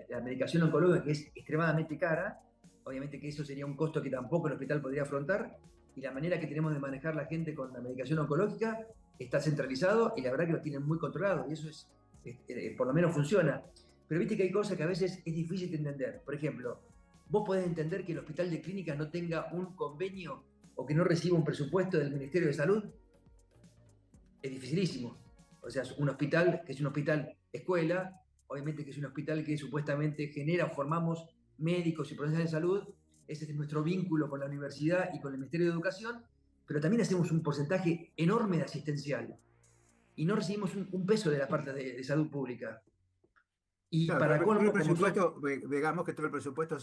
la medicación oncológica, que es extremadamente cara, obviamente que eso sería un costo que tampoco el hospital podría afrontar, y la manera que tenemos de manejar la gente con la medicación oncológica está centralizado, y la verdad que lo tienen muy controlado, y eso por lo menos funciona. Pero viste que hay cosas que a veces es difícil de entender. Por ejemplo, vos podés entender que el hospital de clínicas no tenga un convenio o que no reciba un presupuesto del Ministerio de Salud. Es dificilísimo. O sea, un hospital que es un hospital escuela, obviamente que es un hospital que supuestamente genera, formamos médicos y profesionales de salud, ese es nuestro vínculo con la universidad y con el Ministerio de Educación, pero también hacemos un porcentaje enorme de asistencial y no recibimos un peso de la parte de salud pública. Y claro, para colmo, el presupuesto, digamos que todo el presupuesto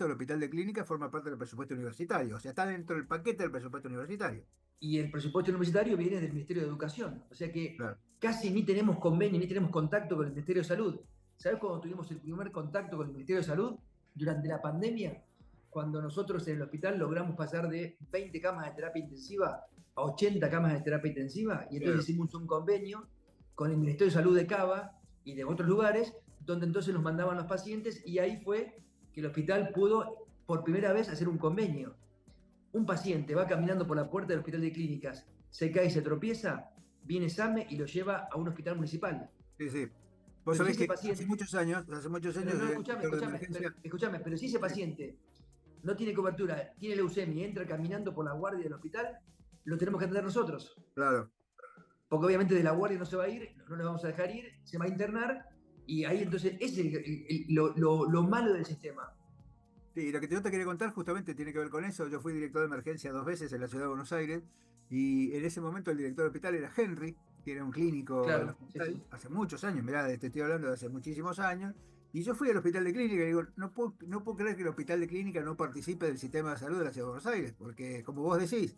del hospital de clínica forma parte del presupuesto universitario, o sea, está dentro del paquete del presupuesto universitario. Y el presupuesto universitario viene del Ministerio de Educación, o sea que casi ni tenemos convenio, ni tenemos contacto con el Ministerio de Salud. ¿Sabes cuándo tuvimos el primer contacto con el Ministerio de Salud? Durante la pandemia, cuando nosotros en el hospital logramos pasar de 20 camas de terapia intensiva a 80 camas de terapia intensiva, y entonces hicimos un convenio con el Ministerio de Salud de Cava y de otros lugares, donde entonces nos mandaban los pacientes, y ahí fue que el hospital pudo por primera vez hacer un convenio. Un paciente va caminando por la puerta del hospital de clínicas, se cae y se tropieza, viene SAME y lo lleva a un hospital municipal. Sí. Vos sabés que hace muchos años... Escuchame, pero si ese paciente no tiene cobertura, tiene leucemia y entra caminando por la guardia del hospital, lo tenemos que atender nosotros. Claro. porque obviamente de la guardia no se va a ir, no le vamos a dejar ir, se va a internar, y ahí entonces es lo malo del sistema. Sí, lo que yo te quería contar justamente tiene que ver con eso. Yo fui director de emergencia 2 veces en la ciudad de Buenos Aires y en ese momento el director del hospital era Henry, que era un clínico del Claro, sí, hospital, sí. hace muchos años, mirá, te estoy hablando de hace muchísimos años. Y yo fui al hospital de clínica y digo, no puedo creer que el hospital de clínica no participe del sistema de salud de la ciudad de Buenos Aires, porque como vos decís,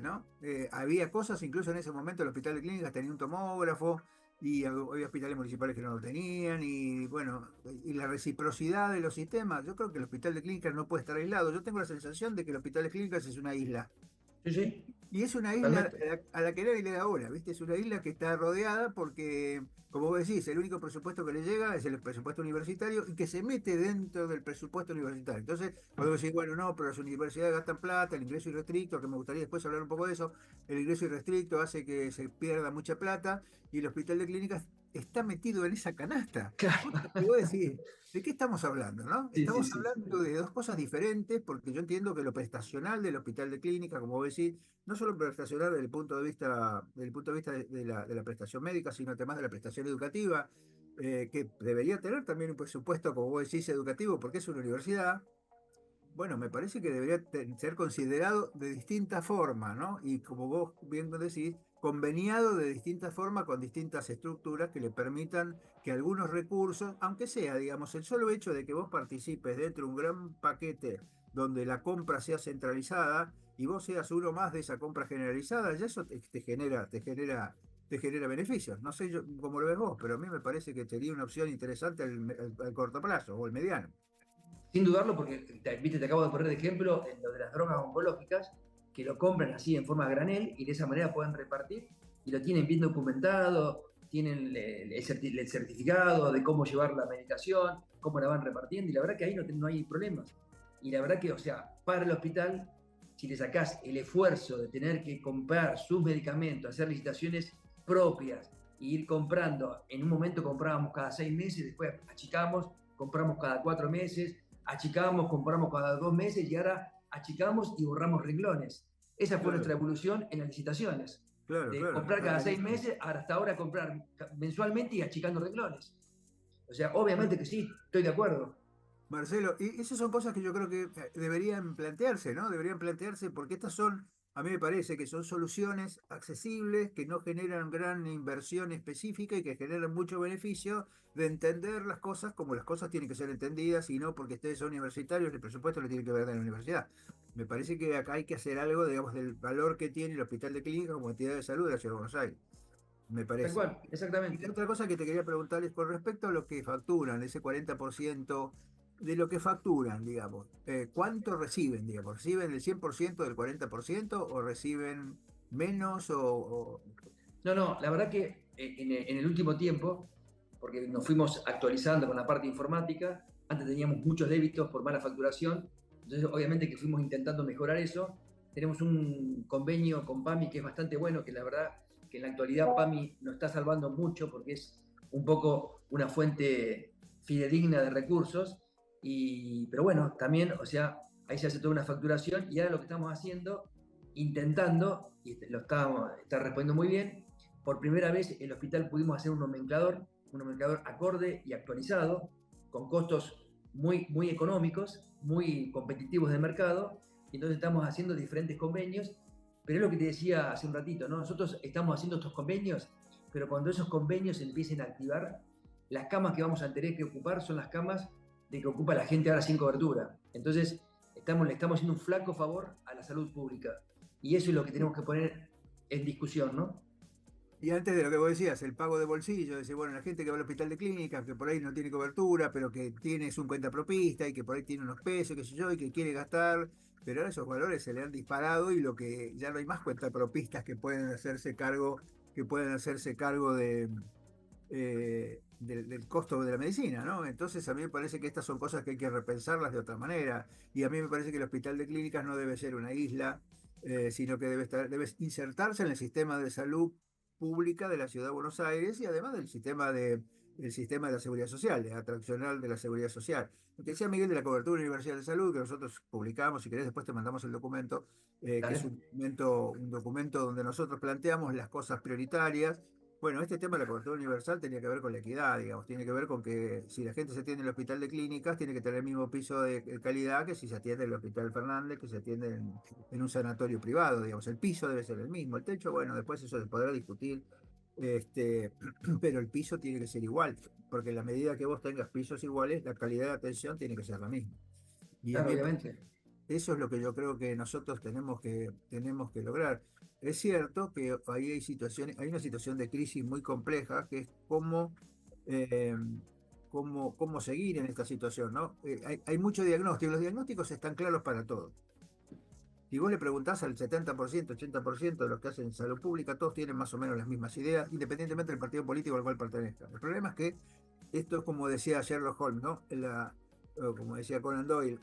¿no? Había cosas, incluso en ese momento el hospital de clínicas tenía un tomógrafo, y había hospitales municipales que no lo tenían, y bueno, y la reciprocidad de los sistemas. Yo creo que el hospital de clínicas no puede estar aislado. Yo tengo la sensación de que el hospital de clínicas es una isla. Sí, sí, Y es una isla totalmente. a la que nadie le da bola, ¿viste? Es una isla que está rodeada porque, como vos decís, el único presupuesto que le llega es el presupuesto universitario y que se mete dentro del presupuesto universitario. Entonces, cuando decís, bueno, no, pero las universidades gastan plata, el ingreso irrestricto, que me gustaría después hablar un poco de eso, el ingreso irrestricto hace que se pierda mucha plata y el hospital de clínicas está metido en esa canasta. Claro. Y vos decís, ¿de qué estamos hablando, no? Sí, sí, Estamos sí. hablando de dos cosas diferentes, porque yo entiendo que lo prestacional del hospital de clínica, como vos decís, no solo prestacional desde el punto de vista de la prestación médica, sino además de la prestación educativa, que debería tener también un presupuesto, como vos decís, educativo, porque es una universidad. Bueno, me parece que debería ser considerado de distinta forma, ¿no? Y como vos bien decís, conveniado de distinta forma con distintas estructuras que le permitan que algunos recursos, aunque sea, digamos, el solo hecho de que vos participes dentro de un gran paquete donde la compra sea centralizada y vos seas uno más de esa compra generalizada, ya eso te genera beneficios. No sé yo cómo lo ves vos, pero a mí me parece que sería una opción interesante al corto plazo o al mediano. Sin dudarlo, porque viste, te acabo de poner de ejemplo en lo de las drogas oncológicas, que lo compran así en forma a granel y de esa manera pueden repartir y lo tienen bien documentado, tienen el certificado de cómo llevar la medicación, cómo la van repartiendo, y la verdad que ahí no hay problemas. Y la verdad que, o sea, para el hospital, si le sacás el esfuerzo de tener que comprar sus medicamentos, hacer licitaciones propias, e ir comprando, en un momento comprábamos cada 6 meses, después achicamos, compramos cada 4 meses, achicamos, compramos cada 2 meses y ahora achicamos y borramos renglones. Esa fue nuestra Claro, evolución en las licitaciones. claro, De claro, comprar está cada seis clarísimo. meses hasta ahora comprar mensualmente y achicando renglones. O sea, obviamente que sí, estoy de acuerdo. Marcelo, y esas son cosas que yo creo que deberían plantearse, ¿no? Deberían plantearse porque estas son, a mí me parece que son soluciones accesibles, que no generan gran inversión específica y que generan mucho beneficio de entender las cosas como las cosas tienen que ser entendidas y no porque ustedes son universitarios, el presupuesto lo tiene que ver de la universidad. Me parece que acá hay que hacer algo, digamos, del valor que tiene el Hospital de Clínica como entidad de salud de la Ciudad de Buenos Aires, me Tal parece. cual, Y la exactamente. otra cosa que te quería preguntar es con respecto a lo que facturan, ese 40% de lo que facturan, digamos, ¿cuánto reciben, digamos? ¿Reciben el 100% del 40% o reciben menos No, no, la verdad que en el último tiempo, porque nos fuimos actualizando con la parte informática, antes teníamos muchos débitos por mala facturación, entonces obviamente que fuimos intentando mejorar eso. Tenemos un convenio con PAMI que es bastante bueno, que la verdad que en la actualidad PAMI nos está salvando mucho porque es un poco una fuente fidedigna de recursos, pero bueno, también, o sea, ahí se hace toda una facturación y ahora lo que estamos haciendo, intentando, y está respondiendo muy bien, por primera vez el hospital pudimos hacer un nomenclador acorde y actualizado, con costos muy, muy económicos, muy competitivos de mercado, y entonces estamos haciendo diferentes convenios, pero es lo que te decía hace un ratito, ¿no? Nosotros estamos haciendo estos convenios, pero cuando esos convenios se empiecen a activar, las camas que vamos a tener que ocupar son las camas de que ocupa la gente ahora sin cobertura. Entonces, le estamos haciendo un flaco favor a la salud pública. Y eso es lo que tenemos que poner en discusión, ¿no? y antes de lo que vos decías, el pago de bolsillo, decir, bueno, la gente que va al hospital de clínicas, que por ahí no tiene cobertura, pero que tiene su cuenta propista y que por ahí tiene unos pesos, qué sé yo, y que quiere gastar, pero ahora esos valores se le han disparado y lo que ya no hay más cuentas propistas que pueden hacerse cargo del costo de la medicina, ¿no? Entonces a mí me parece que estas son cosas que hay que repensarlas de otra manera y a mí me parece que el hospital de clínicas no debe ser una isla, sino que debe insertarse en el sistema de salud pública de la Ciudad de Buenos Aires y además del sistema el sistema de la seguridad social, de atraccional de la seguridad social. Lo que decía Miguel de la cobertura universal de salud, que nosotros publicamos, si querés después te mandamos el documento, que es Dale. un documento donde nosotros planteamos las cosas prioritarias. Bueno, este tema de la cobertura universal tenía que ver con la equidad, digamos, tiene que ver con que si la gente se atiende en el hospital de clínicas, tiene que tener el mismo piso de calidad que si se atiende en el hospital Fernández, que se atiende en un sanatorio privado, digamos, el piso debe ser el mismo, el techo, bueno, después eso se podrá discutir, pero el piso tiene que ser igual, porque en la medida que vos tengas pisos iguales, la calidad de atención tiene que ser la misma. Y a Claro, mí obviamente. eso es lo que yo creo que nosotros tenemos que lograr. Es cierto que ahí hay situaciones, hay una situación de crisis muy compleja, que es eh, cómo seguir en esta situación, ¿no? Hay mucho diagnóstico, los diagnósticos están claros para todos. Si vos le preguntás al 70%, 80% de los que hacen salud pública, todos tienen más o menos las mismas ideas, independientemente del partido político al cual pertenezcan. El problema es que esto es como decía Sherlock Holmes, ¿no? O como decía Conan Doyle,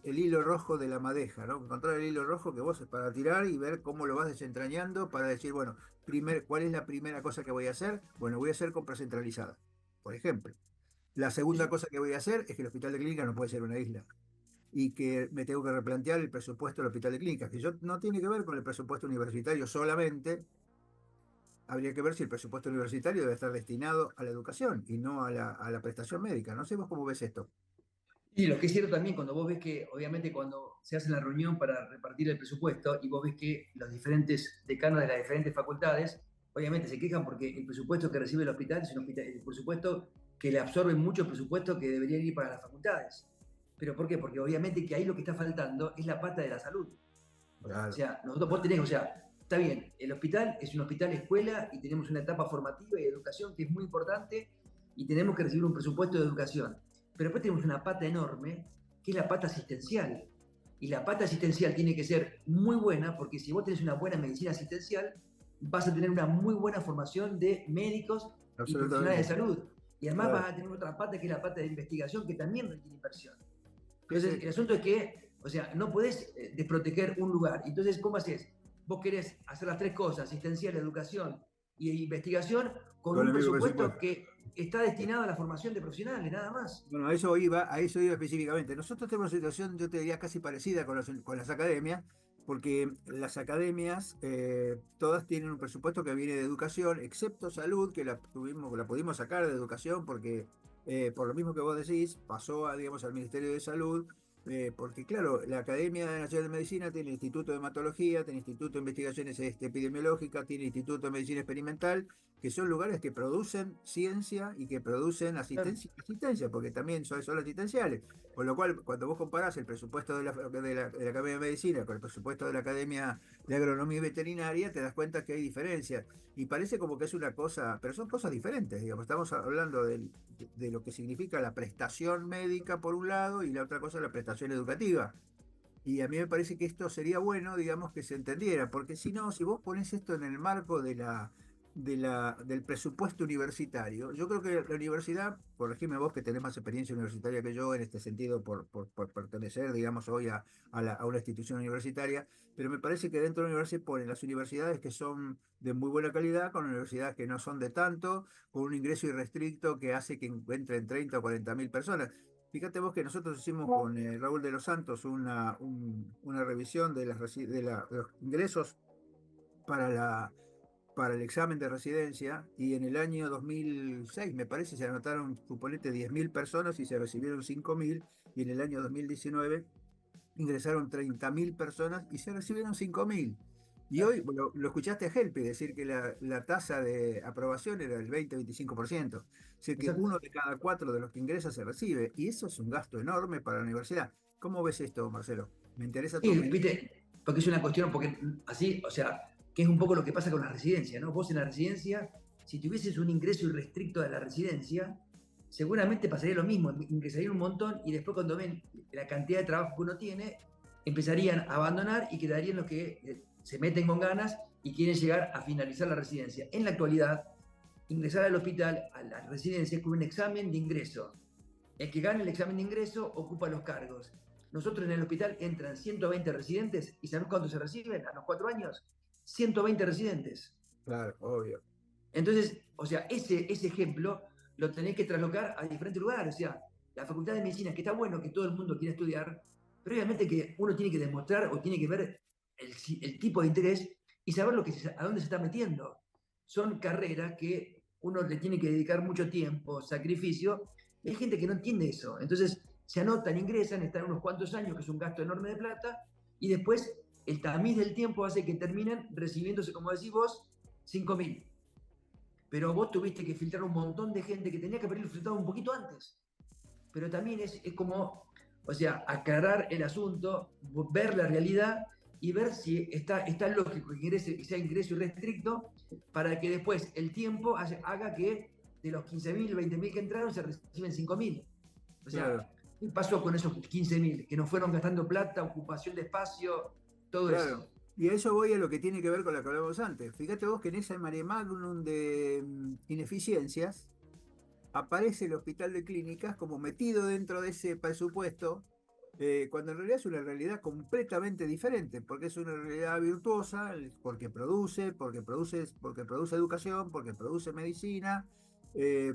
el hilo rojo de la madeja, ¿no? Encontrar el hilo rojo que vos es para tirar y ver cómo lo vas desentrañando para decir, bueno, ¿cuál es la primera cosa que voy a hacer? Bueno, voy a hacer compra centralizada, por ejemplo. La segunda cosa que voy a hacer es que el hospital de clínica no puede ser una isla y que me tengo que replantear el presupuesto del hospital de clínicas, que yo no tiene que ver con el presupuesto universitario solamente, habría que ver si el presupuesto universitario debe estar destinado a la educación y no a la prestación médica. No sé vos cómo ves esto. Y lo que es cierto también, cuando vos ves que, obviamente, cuando se hace la reunión para repartir el presupuesto y vos ves que los diferentes decanos de las diferentes facultades, obviamente se quejan porque el presupuesto que recibe el hospital es el presupuesto que le absorbe mucho presupuesto que debería ir para las facultades. ¿Pero por qué? Porque obviamente que ahí lo que está faltando es la pata de la salud. O Claro. sea, nosotros vos tenés, o sea, está bien, el hospital es un hospital escuela y tenemos una etapa formativa y de educación que es muy importante y tenemos que recibir un presupuesto de educación. Pero después tenemos una pata enorme que es la pata asistencial. Y la pata asistencial tiene que ser muy buena porque si vos tenés una buena medicina asistencial, vas a tener una muy buena formación de médicos y profesionales de Absolutamente. salud. Y además Claro. vas a tener otra pata que es la pata de investigación que también requiere inversión. Sí, Entonces, sí. el asunto es que, o sea, no podés desproteger un lugar. Entonces, ¿cómo haces? Vos querés hacer las tres cosas, asistencial, educación y investigación, con Con un el mismo presupuesto presupuesto. que está destinado a la formación de profesionales, nada más. Bueno, a eso iba específicamente. Nosotros tenemos una situación, yo te diría, casi parecida con las academias, porque las academias todas tienen un presupuesto que viene de educación, excepto salud, que la pudimos sacar de educación porque, por lo mismo que vos decís, pasó digamos, al Ministerio de Salud, porque claro, la Academia Nacional de Medicina tiene el Instituto de Hematología, tiene Instituto de Investigaciones Epidemiológicas, tiene Instituto de Medicina Experimental, que son lugares que producen ciencia y que producen Claro. asistencia, porque también son asistenciales. Con lo cual, cuando vos comparás el presupuesto de la Academia de Medicina con el presupuesto de la Academia de Agronomía y Veterinaria, te das cuenta que hay diferencias. Y parece como que es una cosa, pero son cosas diferentes, digamos. Estamos hablando de lo que significa la prestación médica por un lado y la otra cosa la prestación educativa. Y a mí me parece que esto sería bueno, digamos, que se entendiera, porque si no, si vos pones esto en el marco del presupuesto universitario, yo creo que la universidad, corregime vos que tenés más experiencia universitaria que yo en este sentido por pertenecer, digamos, hoy a una institución universitaria, pero me parece que dentro de la universidad ponen las universidades que son de muy buena calidad con universidades que no son de tanto, con un ingreso irrestricto que hace que entren 30 o 40 mil personas. Fíjate vos que nosotros hicimos con Raúl de los Santos una revisión de los ingresos para para el examen de residencia y en el año 2006, me parece, se anotaron, suponete, 10.000 personas y se recibieron 5.000 y en el año 2019 ingresaron 30.000 personas y se recibieron 5.000. Y hoy lo escuchaste a Helpi decir que la tasa de aprobación era del 20-25%. Es decir, que Exacto. uno de cada cuatro de los que ingresa se recibe. Y eso es un gasto enorme para la universidad. ¿Cómo ves esto, Marcelo? Me interesa tu Y, opinión. viste, porque es una cuestión, porque así, o sea, que es un poco lo que pasa con la residencia, ¿no? Vos en la residencia, si tuvieses un ingreso irrestricto de la residencia, seguramente pasaría lo mismo, ingresaría un montón y después cuando ven la cantidad de trabajo que uno tiene, empezarían a abandonar y quedarían los que se meten con ganas y quieren llegar a finalizar la residencia. En la actualidad, ingresar al hospital, a la residencia, con un examen de ingreso. El que gana el examen de ingreso ocupa los cargos. Nosotros en el hospital entran 120 residentes y ¿sabemos cuántos se reciben a los 4 años? 120 residentes. Claro, obvio. Entonces, o sea, ese ejemplo lo tenés que traslocar a diferentes lugares. O sea, la Facultad de Medicina, que está bueno que todo el mundo quiera estudiar, pero obviamente que uno tiene que demostrar o tiene que ver el tipo de interés y saber a dónde se está metiendo. Son carreras que uno le tiene que dedicar mucho tiempo, sacrificio, y hay gente que no entiende eso. Entonces se anotan, ingresan, están unos cuantos años, que es un gasto enorme de plata, y después el tamiz del tiempo hace que terminen recibiéndose, como decís vos, 5.000. Pero vos tuviste que filtrar un montón de gente que tenía que haber filtrado un poquito antes. Pero también es como, o sea, aclarar el asunto, ver la realidad y ver si está lógico que sea ingreso irrestricto para que después el tiempo haga que de los 15.000, 20.000 que entraron se reciben 5.000. O sea, Claro. ¿qué pasó con esos 15.000? Que nos fueron gastando plata, ocupación de espacio, todo Claro. eso. Y a eso voy a lo que tiene que ver con lo que hablábamos antes. Fíjate vos que en ese mare magnum de ineficiencias aparece el hospital de clínicas como metido dentro de ese presupuesto, cuando en realidad es una realidad completamente diferente, porque es una realidad virtuosa, porque produce educación, porque produce medicina,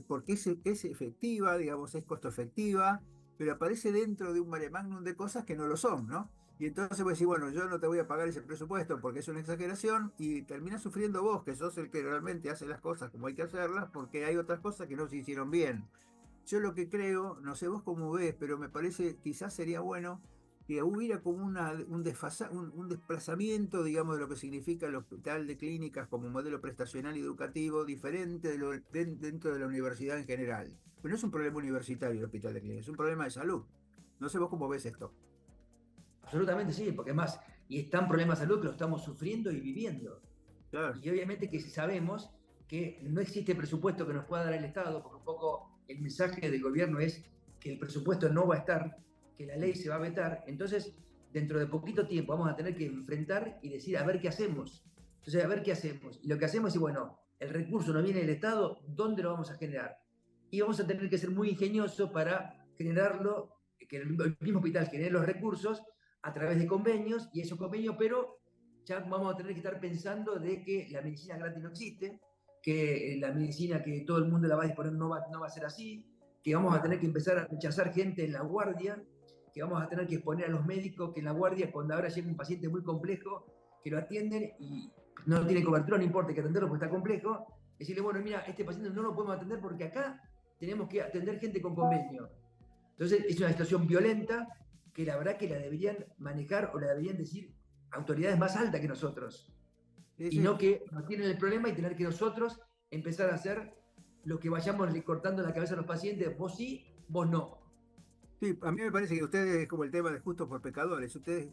porque es efectiva, digamos, es costo efectiva, pero aparece dentro de un mare magnum de cosas que no lo son, ¿no? Y entonces vos decís, bueno, yo no te voy a pagar ese presupuesto porque es una exageración y terminás sufriendo vos, que sos el que realmente hace las cosas como hay que hacerlas, porque hay otras cosas que no se hicieron bien. Yo lo que creo, no sé vos cómo ves, pero me parece quizás sería bueno que hubiera como un desplazamiento, digamos, de lo que significa el hospital de clínicas como modelo prestacional y educativo diferente dentro de la universidad en general. Pero no es un problema universitario el hospital de clínicas, es un problema de salud. No sé vos cómo ves esto. Absolutamente sí, porque más, y están problemas de salud que lo estamos sufriendo y viviendo. Claro. Y obviamente que sabemos que no existe presupuesto que nos pueda dar el Estado, porque un poco el mensaje del gobierno es que el presupuesto no va a estar, que la ley se va a vetar. Entonces, dentro de poquito tiempo vamos a tener que enfrentar y decir, a ver qué hacemos. Entonces, a ver qué hacemos. Y lo que hacemos es, bueno, el recurso no viene del Estado, ¿dónde lo vamos a generar? Y vamos a tener que ser muy ingeniosos para generarlo, que el mismo hospital genere los recursos a través de convenios, y esos convenios, pero ya vamos a tener que estar pensando de que la medicina gratis no existe, que la medicina que todo el mundo la va a disponer no va a ser así, que vamos a tener que empezar a rechazar gente en la guardia, que vamos a tener que exponer a los médicos que en la guardia, cuando ahora llega un paciente muy complejo, que lo atienden y no tiene cobertura, no importa, hay que atenderlo porque está complejo, decirle, bueno, mira, este paciente no lo podemos atender porque acá tenemos que atender gente con convenio. Entonces es una situación violenta que la verdad que la deberían manejar o la deberían decir autoridades más altas que nosotros. Sí, Y sí. no que nos tienen el problema y tener que nosotros empezar a hacer lo que vayamos cortando la cabeza a los pacientes, vos sí, vos no. Sí, a mí me parece que ustedes es como el tema de justos por pecadores. Ustedes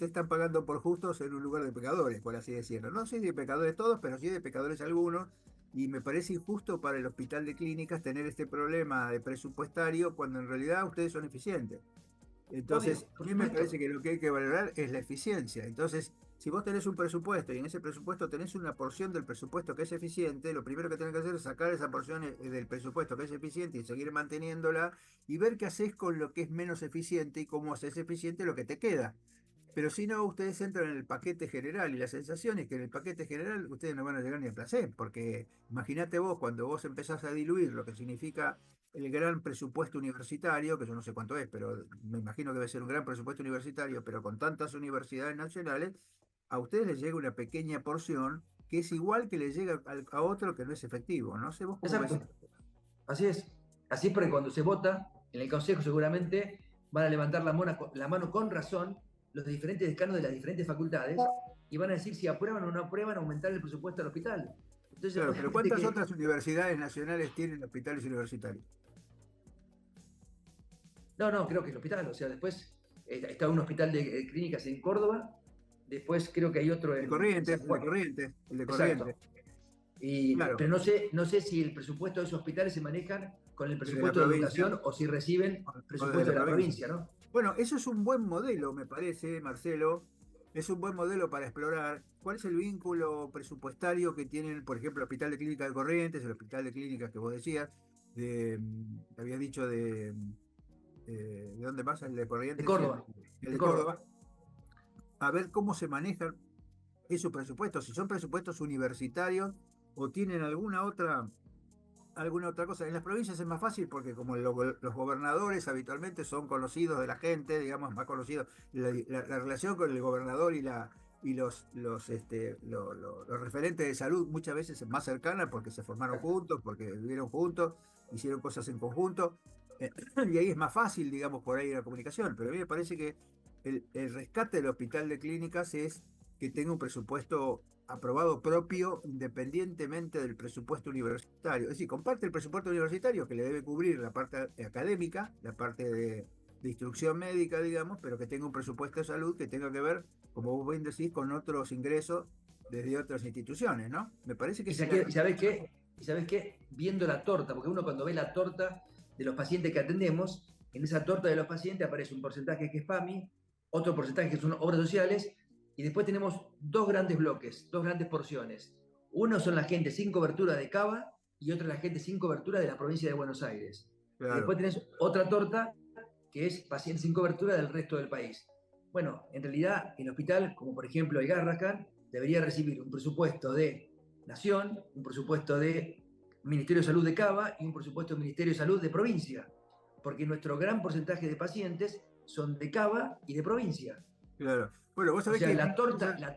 están pagando por justos en un lugar de pecadores, por así decirlo. No sé si de pecadores todos, pero sí de pecadores algunos. Y me parece injusto para el hospital de clínicas tener este problema de presupuestario cuando en realidad ustedes son eficientes. Entonces, Obvio, a por mí me supuesto. parece que lo que hay que valorar es la eficiencia. Entonces, si vos tenés un presupuesto y en ese presupuesto tenés una porción del presupuesto que es eficiente, lo primero que tenés que hacer es sacar esa porción del presupuesto que es eficiente y seguir manteniéndola y ver qué haces con lo que es menos eficiente y cómo haces eficiente lo que te queda. Pero si no, ustedes entran en el paquete general y la sensación es que en el paquete general ustedes no van a llegar ni a placer, porque imagínate vos cuando vos empezás a diluir lo que significa el gran presupuesto universitario, que yo no sé cuánto es, pero me imagino que debe ser un gran presupuesto universitario, pero con tantas universidades nacionales, a ustedes les llega una pequeña porción que es igual que le llega a otro que no es efectivo. No sé vos cómo ves. Exacto. Así es. Así es porque cuando se vota, en el Consejo seguramente van a levantar la mano con razón los diferentes decanos de las diferentes facultades y van a decir si aprueban o no aprueban aumentar el presupuesto al hospital. Entonces, Claro, pero obviamente ¿cuántas que otras universidades nacionales tienen hospitales universitarios? no, creo que el hospital, o sea, después está un hospital de clínicas en Córdoba, después creo que hay otro El de en Corrientes, San el de Juan. Corrientes, el de Exacto. Corrientes. Claro, Pero no sé si el presupuesto de esos hospitales se manejan con el desde la presupuesto de provincia educación o si reciben o desde presupuesto la de la provincia. provincia, ¿no? Bueno, eso es un buen modelo, me parece, Marcelo. Es un buen modelo para explorar cuál es el vínculo presupuestario que tienen, por ejemplo, el Hospital de Clínicas de Corrientes, el Hospital de Clínicas que vos decías, habías dicho ¿de dónde más? El de De Corrientes y Córdoba, el de de Córdoba. Córdoba. A ver cómo se manejan esos presupuestos, si son presupuestos universitarios o tienen alguna otra cosa. En las provincias es más fácil porque como los gobernadores habitualmente son conocidos de la gente, digamos, más conocidos, la relación con el gobernador y los referentes de salud muchas veces es más cercana porque se formaron juntos, porque vivieron juntos, hicieron cosas en conjunto, y ahí es más fácil, digamos, por ahí la comunicación. Pero a mí me parece que el rescate del hospital de clínicas es que tenga un presupuesto aprobado propio independientemente del presupuesto universitario. Es decir, comparte el presupuesto universitario que le debe cubrir la parte académica, la parte de instrucción médica, digamos, pero que tenga un presupuesto de salud que tenga que ver, como vos bien decís, con otros ingresos desde otras instituciones, ¿no? Me parece que ¿Y sabés qué? ¿Y sabés qué? Viendo la torta, porque uno cuando ve la torta de los pacientes que atendemos, en esa torta de los pacientes aparece un porcentaje que es PAMI, otro porcentaje que son obras sociales, y después tenemos dos grandes bloques, dos grandes porciones. Uno son la gente sin cobertura de Cava y otro la gente sin cobertura de la provincia de Buenos Aires. Claro. Y después tenés otra torta que es pacientes sin cobertura del resto del país. Bueno, en realidad el hospital, como por ejemplo el Garrahan, debería recibir un presupuesto de Nación, un presupuesto de Ministerio de Salud de Cava y un presupuesto del Ministerio de Salud de provincia, porque nuestro gran porcentaje de pacientes son de Cava y de provincia. Claro. Bueno, vos sabés o sea, que la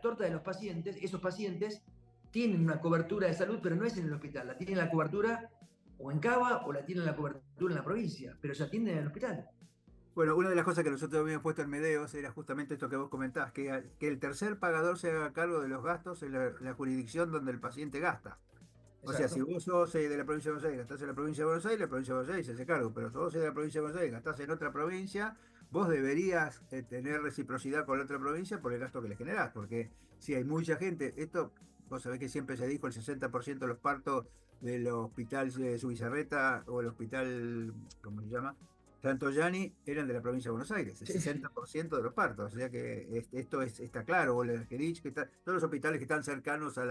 torta de los pacientes, esos pacientes tienen una cobertura de salud, pero no es en el hospital, la tienen la cobertura o en Cava o la tienen la cobertura en la provincia, pero se atienden en el hospital. Bueno, una de las cosas que nosotros habíamos puesto en Medeos era justamente esto que vos comentás, que el tercer pagador se haga cargo de los gastos en la jurisdicción donde el paciente gasta. O sea, si vos sos de la provincia de Buenos Aires, gastás en la provincia de Buenos Aires, la provincia de Buenos Aires se hace cargo. Pero si vos sos de la provincia de Buenos Aires, gastás en otra provincia, vos deberías tener reciprocidad con la otra provincia por el gasto que le generás. Porque si hay mucha gente, vos sabés que siempre se dijo el 60% de los partos del hospital de Subizarreta o el hospital, ¿cómo se llama? Santoyani eran de la provincia de Buenos Aires, el 60% de los partos. O sea que esto está claro, o el Argerich, todos los hospitales que están cercanos a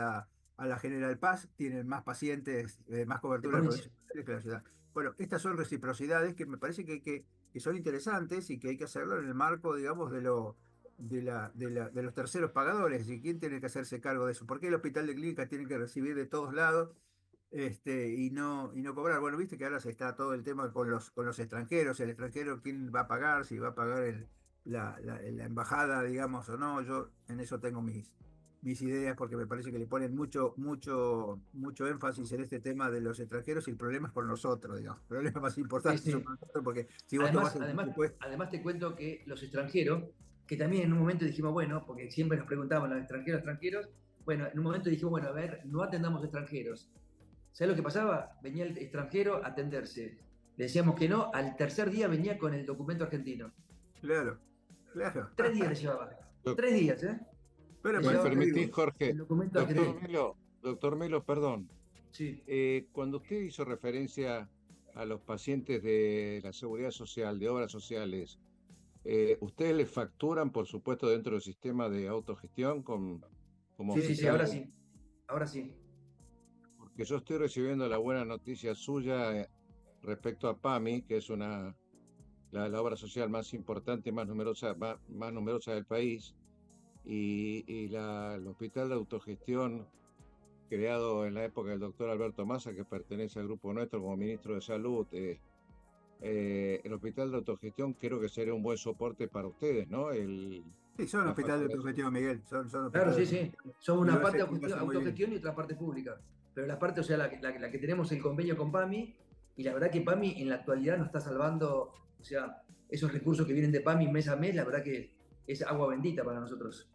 la General Paz tienen más pacientes, más cobertura en la provincia de Buenos Aires que la ciudad. Bueno, estas son reciprocidades que me parece que son interesantes y que hay que hacerlo en el marco, digamos, de los terceros pagadores. ¿Y quién tiene que hacerse cargo de eso? ¿Por qué el hospital de clínica tiene que recibir de todos lados y no cobrar? Bueno, viste que ahora se está todo el tema con los extranjeros. El extranjero, ¿quién va a pagar? Si va a pagar la embajada, digamos, o no. Yo en eso tengo mis ideas porque me parece que le ponen mucho énfasis en este tema de los extranjeros y el problema es por nosotros, digamos. El problema más importante es por nosotros porque si vos además te cuento que los extranjeros, que también en un momento dijimos, bueno, porque siempre nos preguntaban los extranjeros, bueno, en un momento dijimos, bueno, a ver, no atendamos extranjeros. ¿Sabes lo que pasaba? Venía el extranjero a atenderse. Le decíamos que no, al tercer día venía con el documento argentino. Claro. 3 días le llevaba. 3 días, ¿eh? Pero me permitís, Jorge. Doctor Melo, perdón. Sí. Cuando usted hizo referencia a los pacientes de la seguridad social, de obras sociales, ¿ustedes les facturan, por supuesto, dentro del sistema de autogestión? Sí, ahora sí. Ahora sí. Porque yo estoy recibiendo la buena noticia suya respecto a PAMI, que es la obra social más importante, más numerosa del país, y el hospital de autogestión creado en la época del doctor Alberto Massa, que pertenece al grupo nuestro como ministro de Salud. El hospital de autogestión creo que sería un buen soporte para ustedes, ¿no? Sí, son hospitales de autogestión, Miguel. Claro, sí. Son una parte de autogestión y otra parte pública. Pero la parte, o sea, la que tenemos el convenio con PAMI, y la verdad que PAMI en la actualidad nos está salvando, o sea, esos recursos que vienen de PAMI mes a mes, la verdad que es agua bendita para nosotros.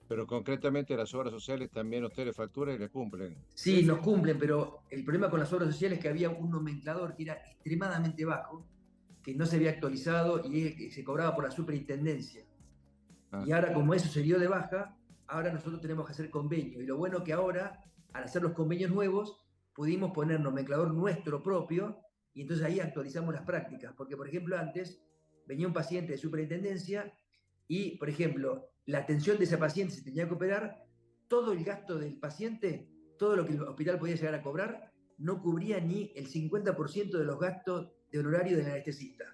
Pero concretamente las obras sociales también ustedes facturan y les cumplen. Sí, nos cumplen, pero el problema con las obras sociales es que había un nomenclador que era extremadamente bajo, que no se había actualizado y se cobraba por la superintendencia. Y ahora, como eso se dio de baja, ahora nosotros tenemos que hacer convenio. Y lo bueno que ahora, al hacer los convenios nuevos, pudimos poner nomenclador nuestro propio y entonces ahí actualizamos las prácticas. Porque, por ejemplo, antes venía un paciente de superintendencia y, por ejemplo, la atención de ese paciente se tenía que operar, todo el gasto del paciente, todo lo que el hospital podía llegar a cobrar, no cubría ni el 50% de los gastos de honorario del anestesista.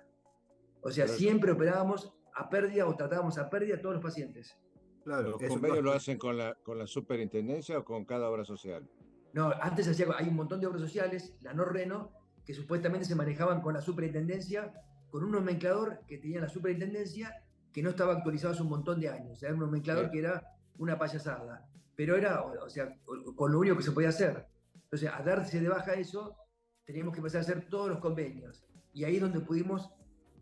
O sea, siempre operábamos a pérdida o tratábamos a pérdida a todos los pacientes. Claro, ¿los convenios lo hacen con la superintendencia o con cada obra social? No, antes hay un montón de obras sociales, la NORRENO, que supuestamente se manejaban con la superintendencia, con un nomenclador que tenía la superintendencia que no estaba actualizado hace un montón de años. O sea, era un nomenclador que era una payasada. Pero era, o sea, con lo único que se podía hacer. Entonces, a darse de baja eso, teníamos que empezar a hacer todos los convenios. Y ahí es donde pudimos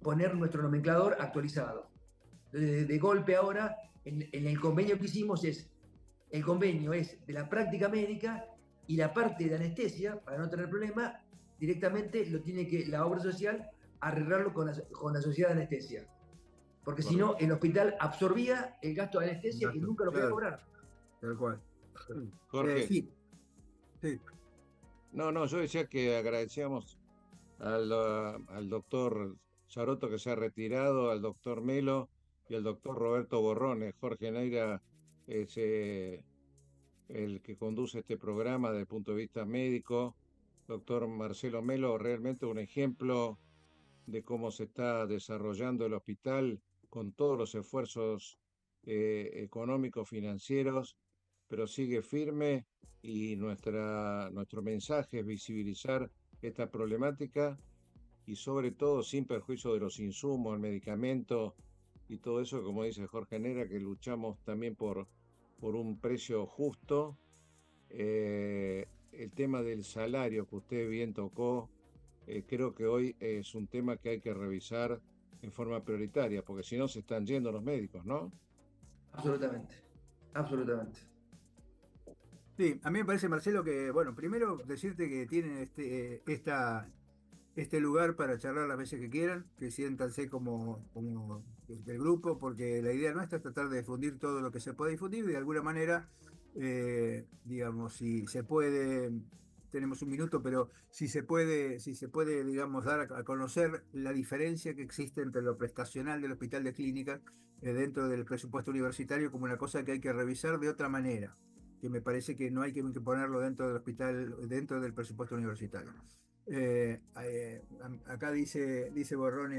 poner nuestro nomenclador actualizado. Entonces, de golpe ahora, en el convenio que hicimos el convenio es de la práctica médica y la parte de anestesia, para no tener problema, directamente lo tiene que la obra social arreglarlo con la sociedad de anestesia. Porque si no, el hospital absorbía el gasto de anestesia y nunca lo podía cobrar. Tal cual. Jorge. Sí. No, yo decía que agradecíamos al doctor Charoto, que se ha retirado, al doctor Melo y al doctor Roberto Borrones. Jorge Neira es el que conduce este programa desde el punto de vista médico. Doctor Marcelo Melo, realmente un ejemplo de cómo se está desarrollando el hospital con todos los esfuerzos económicos, financieros, pero sigue firme, y nuestro mensaje es visibilizar esta problemática y sobre todo sin perjuicio de los insumos, el medicamento y todo eso, como dice Jorge Neira, que luchamos también por un precio justo. El tema del salario que usted bien tocó, creo que hoy es un tema que hay que revisar en forma prioritaria, porque si no se están yendo los médicos, ¿no? Absolutamente. Sí, a mí me parece, Marcelo, que, bueno, primero decirte que tienen este lugar para charlar las veces que quieran, que siéntanse como del grupo, porque la idea nuestra es tratar de difundir todo lo que se puede difundir, de alguna manera, digamos, si se puede, tenemos un minuto, pero si se puede, digamos, dar a conocer la diferencia que existe entre lo prestacional del hospital de clínica dentro del presupuesto universitario como una cosa que hay que revisar de otra manera, que me parece que no hay que ponerlo dentro del hospital, dentro del presupuesto universitario. Acá dice Borroni,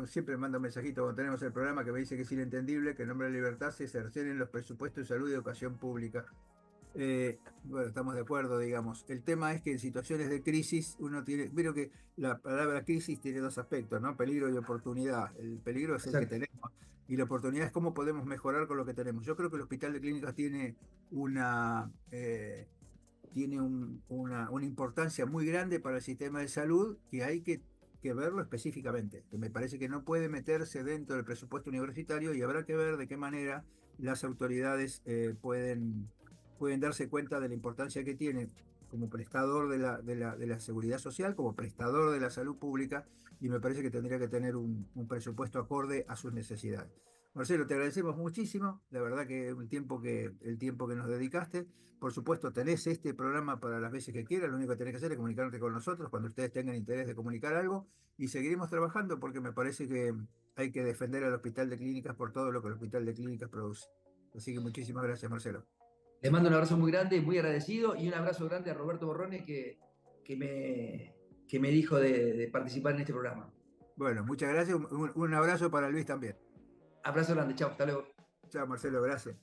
siempre me manda un mensajito cuando tenemos el programa que me dice que es inentendible que en nombre de la libertad se cercenen los presupuestos de salud y educación pública. Bueno, estamos de acuerdo, digamos. El tema es que en situaciones de crisis uno tiene, veo que la palabra crisis tiene dos aspectos, ¿no? Peligro y oportunidad. El peligro es el que tenemos y la oportunidad es cómo podemos mejorar con lo que tenemos. Yo creo que el Hospital de Clínicas tiene una importancia muy grande para el sistema de salud que hay que verlo específicamente. Que me parece que no puede meterse dentro del presupuesto universitario y habrá que ver de qué manera las autoridades pueden darse cuenta de la importancia que tiene como prestador de la seguridad social, como prestador de la salud pública, y me parece que tendría que tener un presupuesto acorde a sus necesidades. Marcelo, te agradecemos muchísimo, la verdad que el tiempo que nos dedicaste. Por supuesto, tenés este programa para las veces que quieras, lo único que tenés que hacer es comunicarte con nosotros cuando ustedes tengan interés de comunicar algo, y seguiremos trabajando porque me parece que hay que defender al Hospital de Clínicas por todo lo que el Hospital de Clínicas produce. Así que muchísimas gracias, Marcelo. Les mando un abrazo muy grande, muy agradecido, y un abrazo grande a Roberto Borrone que me dijo de participar en este programa. Bueno, muchas gracias. Un abrazo para Luis también. Abrazo grande, chao, hasta luego. Chao, Marcelo, gracias.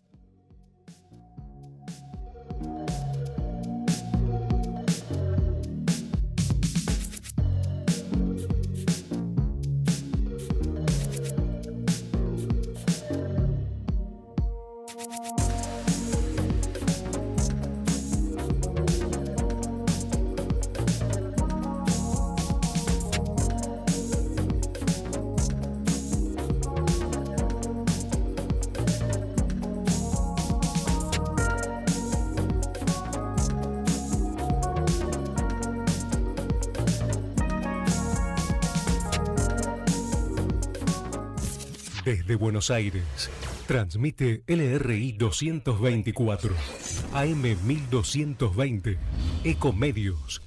Desde Buenos Aires, transmite LRI 224, AM 1220, Ecomedios.